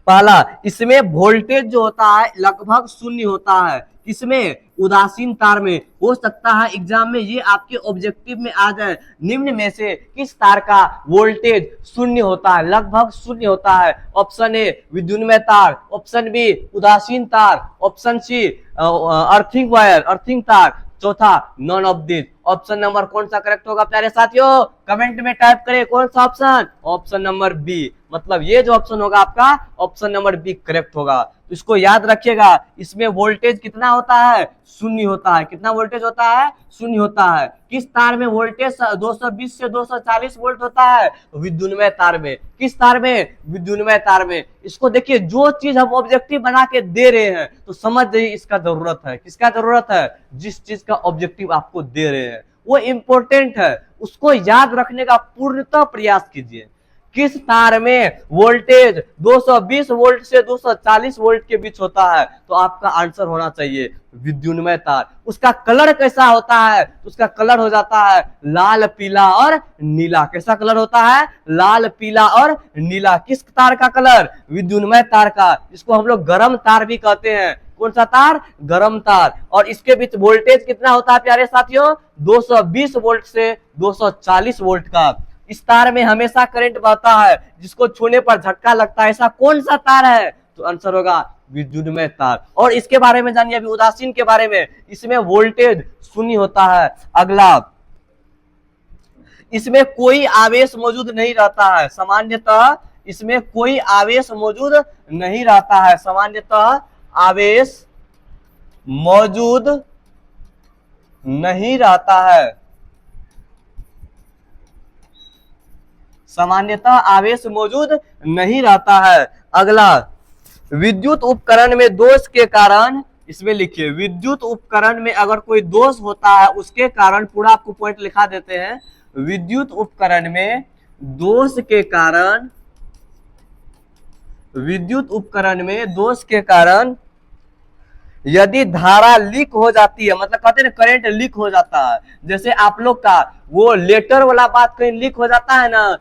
पहला, इसमें वोल्टेज जो होता है लगभग शून्य होता है। इसमें उदासीन तार में हो सकता है एग्जाम में ये आपके ऑब्जेक्टिव में आ जाए, निम्न में से किस तार का वोल्टेज शून्य होता है, लगभग शून्य होता है? ऑप्शन ए विद्युन्मय तार, ऑप्शन बी उदासीन तार, option C earthing wire, earthing तार, चौथा none of this. Option number कौन सा करेक्ट होगा प्यारे साथियों? कमेंट में टाइप करें कौन सा ऑप्शन। ऑप्शन नंबर बी, मतलब ये जो ऑप्शन होगा आपका ऑप्शन नंबर बी करेक्ट होगा। तो इसको याद रखिएगा, इसमें वोल्टेज कितना होता है? शून्य होता है। कितना वोल्टेज होता है? शून्य होता है। किस तार में वोल्टेज 220 से 240 वोल्ट होता है? विद्युन्मय तार में। किस तार में? विद्युन्मय तार में। इसको देखिए, जो चीज हम ऑब्जेक्टिव बना के दे रहे हैं तो समझ जाइए इसका जरूरत है। किसका जरूरत है? जिस चीज का ऑब्जेक्टिव आपको दे रहे हैं वो इंपॉर्टेंट है, उसको याद रखने का पूर्णतः प्रयास कीजिए। किस तार में वोल्टेज 220 वोल्ट से 240 वोल्ट के बीच होता है? तो आपका आंसर होना चाहिए विद्युन्मय तार। उसका कलर कैसा होता है? उसका कलर हो जाता है लाल, पीला और नीला। कैसा कलर होता है? लाल, पीला और नीला। किस तार का कलर? विद्युन्मय तार का, जिसको हम लोग गर्म तार भी कहते हैं। कौन सा तार? गर्म तार। और इसके बीच वोल्टेज कितना होता है प्यारे साथियों? 220 वोल्ट से 240 वोल्ट का। इस तार में हमेशा करंट बहता है, जिसको छूने पर झटका लगता है। ऐसा कौन सा तार है? तो आंसर होगा विद्युन्मय तार। और इसके बारे में जानिए अभी उदासीन के बारे में। इसमें वोल्टेज शून्य होता है। अगला, इसमें कोई आवेश मौजूद नहीं रहता है। सामान्यतः इसमें कोई आवेश मौजूद नहीं रहता है। सामान्यतः आवेश मौजूद नहीं रहता है। सामान्यतः आवेश मौजूद नहीं रहता है। अगला, विद्युत उपकरण में दोष के कारण, इसमें लिखिए विद्युत उपकरण में अगर कोई दोष होता है उसके कारण, पूरा आपको पॉइंट लिखा देते हैं। विद्युत उपकरण में दोष के कारण, विद्युत उपकरण में दोष के कारण यदि धारा लीक हो जाती है, मतलब कहते हैं करंट लीक हो जाता है। जैसे आप लोग का वो लेटर वाला बात कहीं लीक हो जाता है ना,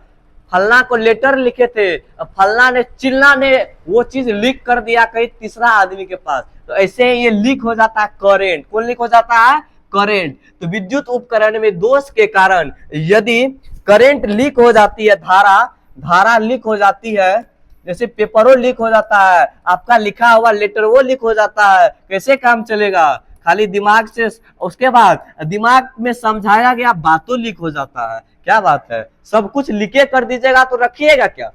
फलना को लेटर लिखे थे, फलना ने, चिल्ला ने वो चीज लीक कर दिया कहीं तीसरा आदमी के पास, तो ऐसे ये लीक हो जाता है करंट। कौन लीक हो जाता है? करंट। तो विद्युत उपकरण में दोष के कारण यदि करंट लीक हो जाती है, धारा लीक हो जाती है, जैसे पेपरों लीक हो जाता है, आपका लिखा हुआ लेटर वो लीक हो जाता है, कैसे काम चलेगा? खाली दिमाग से, उसके बाद दिमाग में समझाया गया बातों लीक हो जाता है। क्या बात है? सब कुछ लिखे कर दीजिएगा तो रखिएगा क्या?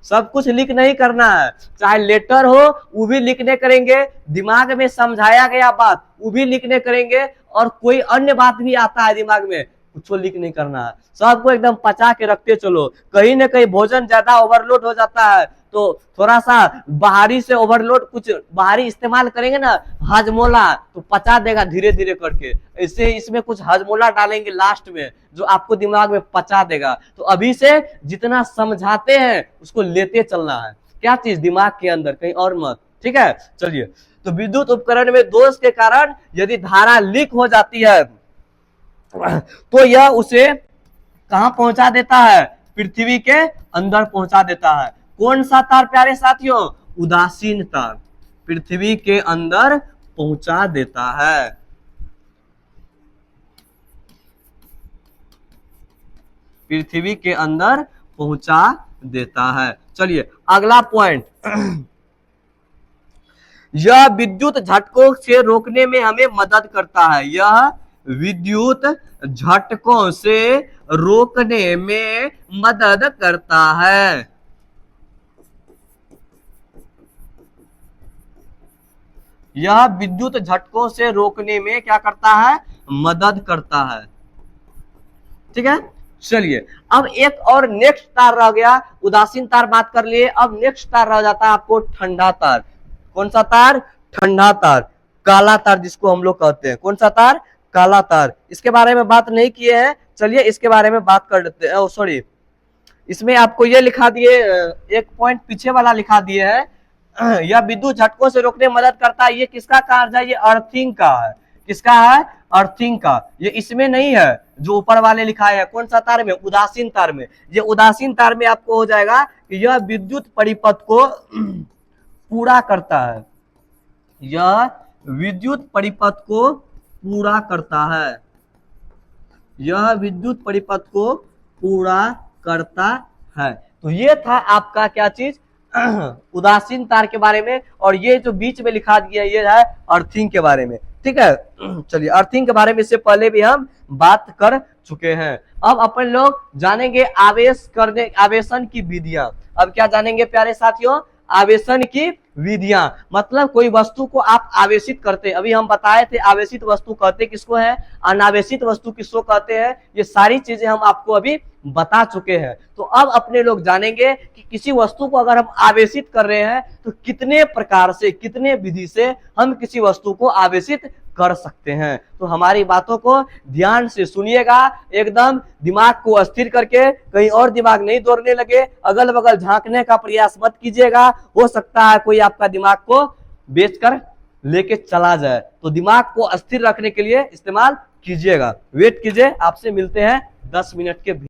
सब कुछ लीक नहीं करना है। चाहे लेटर हो वो भी लिखने करेंगे, दिमाग में समझाया गया बात वो भी लिखने करेंगे, और कोई अन्य बात भी आता है दिमाग में, कुछ लीक नहीं करना है, सबको एकदम पचा के रखते चलो। कहीं ना कहीं भोजन ज्यादा ओवरलोड हो जाता है तो थोड़ा सा बाहरी से ओवरलोड कुछ बाहरी इस्तेमाल करेंगे ना, हाजमोला, तो पचा देगा धीरे धीरे करके। ऐसे इसमें कुछ हाजमोला डालेंगे लास्ट में जो आपको दिमाग में पचा देगा। तो अभी से जितना समझाते हैं उसको लेते चलना है, क्या चीज दिमाग के अंदर, कहीं और मत, ठीक है। चलिए, तो विद्युत उपकरण में दोष के कारण यदि धारा लीक हो जाती है तो यह उसे कहां पहुंचा देता है, पृथ्वी के अंदर पहुंचा देता है। कौन सा तार प्यारे साथियों, उदासीन तार, पृथ्वी के अंदर पहुंचा देता है। पृथ्वी के अंदर पहुंचा देता है। चलिए अगला पॉइंट, यह विद्युत झटकों से रोकने में हमें मदद करता है। यह विद्युत झटकों से रोकने में मदद करता है। यह विद्युत झटकों से रोकने में क्या करता है, मदद करता है, ठीक है। चलिए अब एक और नेक्स्ट तार रह गया, उदासीन तार बात कर लिए, अब नेक्स्ट तार रह जाता है आपको ठंडा तार। कौन सा तार, ठंडा तार, काला तार जिसको हम लोग कहते हैं। कौन सा तार, काला तार। इसके बारे में बात नहीं किए हैं, चलिए इसके बारे में बात कर लेते हैं। सॉरी, इसमें आपको ये लिखा दिए, एक पॉइंट पीछे वाला लिखा दिए है, यह विद्युत झटकों से रोकने में मदद करता है। ये किसका कार्य है, ये अर्थिंग का है। किसका है, अर्थिंग का। ये इसमें नहीं है जो ऊपर वाले लिखा है। कौन सा तार में, उदासीन तार में। ये उदासीन तार में आपको हो जाएगा कि यह विद्युत परिपथ को पूरा करता है। यह विद्युत परिपथ को पूरा करता है। यह विद्युत परिपथ को पूरा करता है। तो ये था आपका क्या चीज, उदासीन तार के बारे में। और ये जो बीच में लिखा दिया ये है अर्थिंग के बारे में, ठीक है। चलिए अर्थिंग के बारे में इससे पहले भी हम बात कर चुके हैं। अब अपन लोग जानेंगे आवेशन की विधियां। अब क्या जानेंगे प्यारे साथियों, आवेशन की विधियां। मतलब कोई वस्तु को आप आवेशित करते, अभी हम बताए थे आवेशित वस्तु कहते किसको है, अनावेशित वस्तु किसको कहते हैं, ये सारी चीजें हम आपको अभी बता चुके हैं। तो अब अपने लोग जानेंगे कि किसी वस्तु को अगर हम आवेशित कर रहे हैं तो कितने प्रकार से, कितने विधि से हम किसी वस्तु को आवेशित कर सकते हैं। तो हमारी बातों को ध्यान से सुनिएगा, एकदम दिमाग को स्थिर करके, कहीं और दिमाग नहीं दौड़ने लगे, अगल बगल झांकने का प्रयास मत कीजिएगा। हो सकता है कोई आपका दिमाग को बेचकर लेके चला जाए। तो दिमाग को स्थिर रखने के लिए इस्तेमाल कीजिएगा। वेट कीजिए, आपसे मिलते हैं 10 मिनट के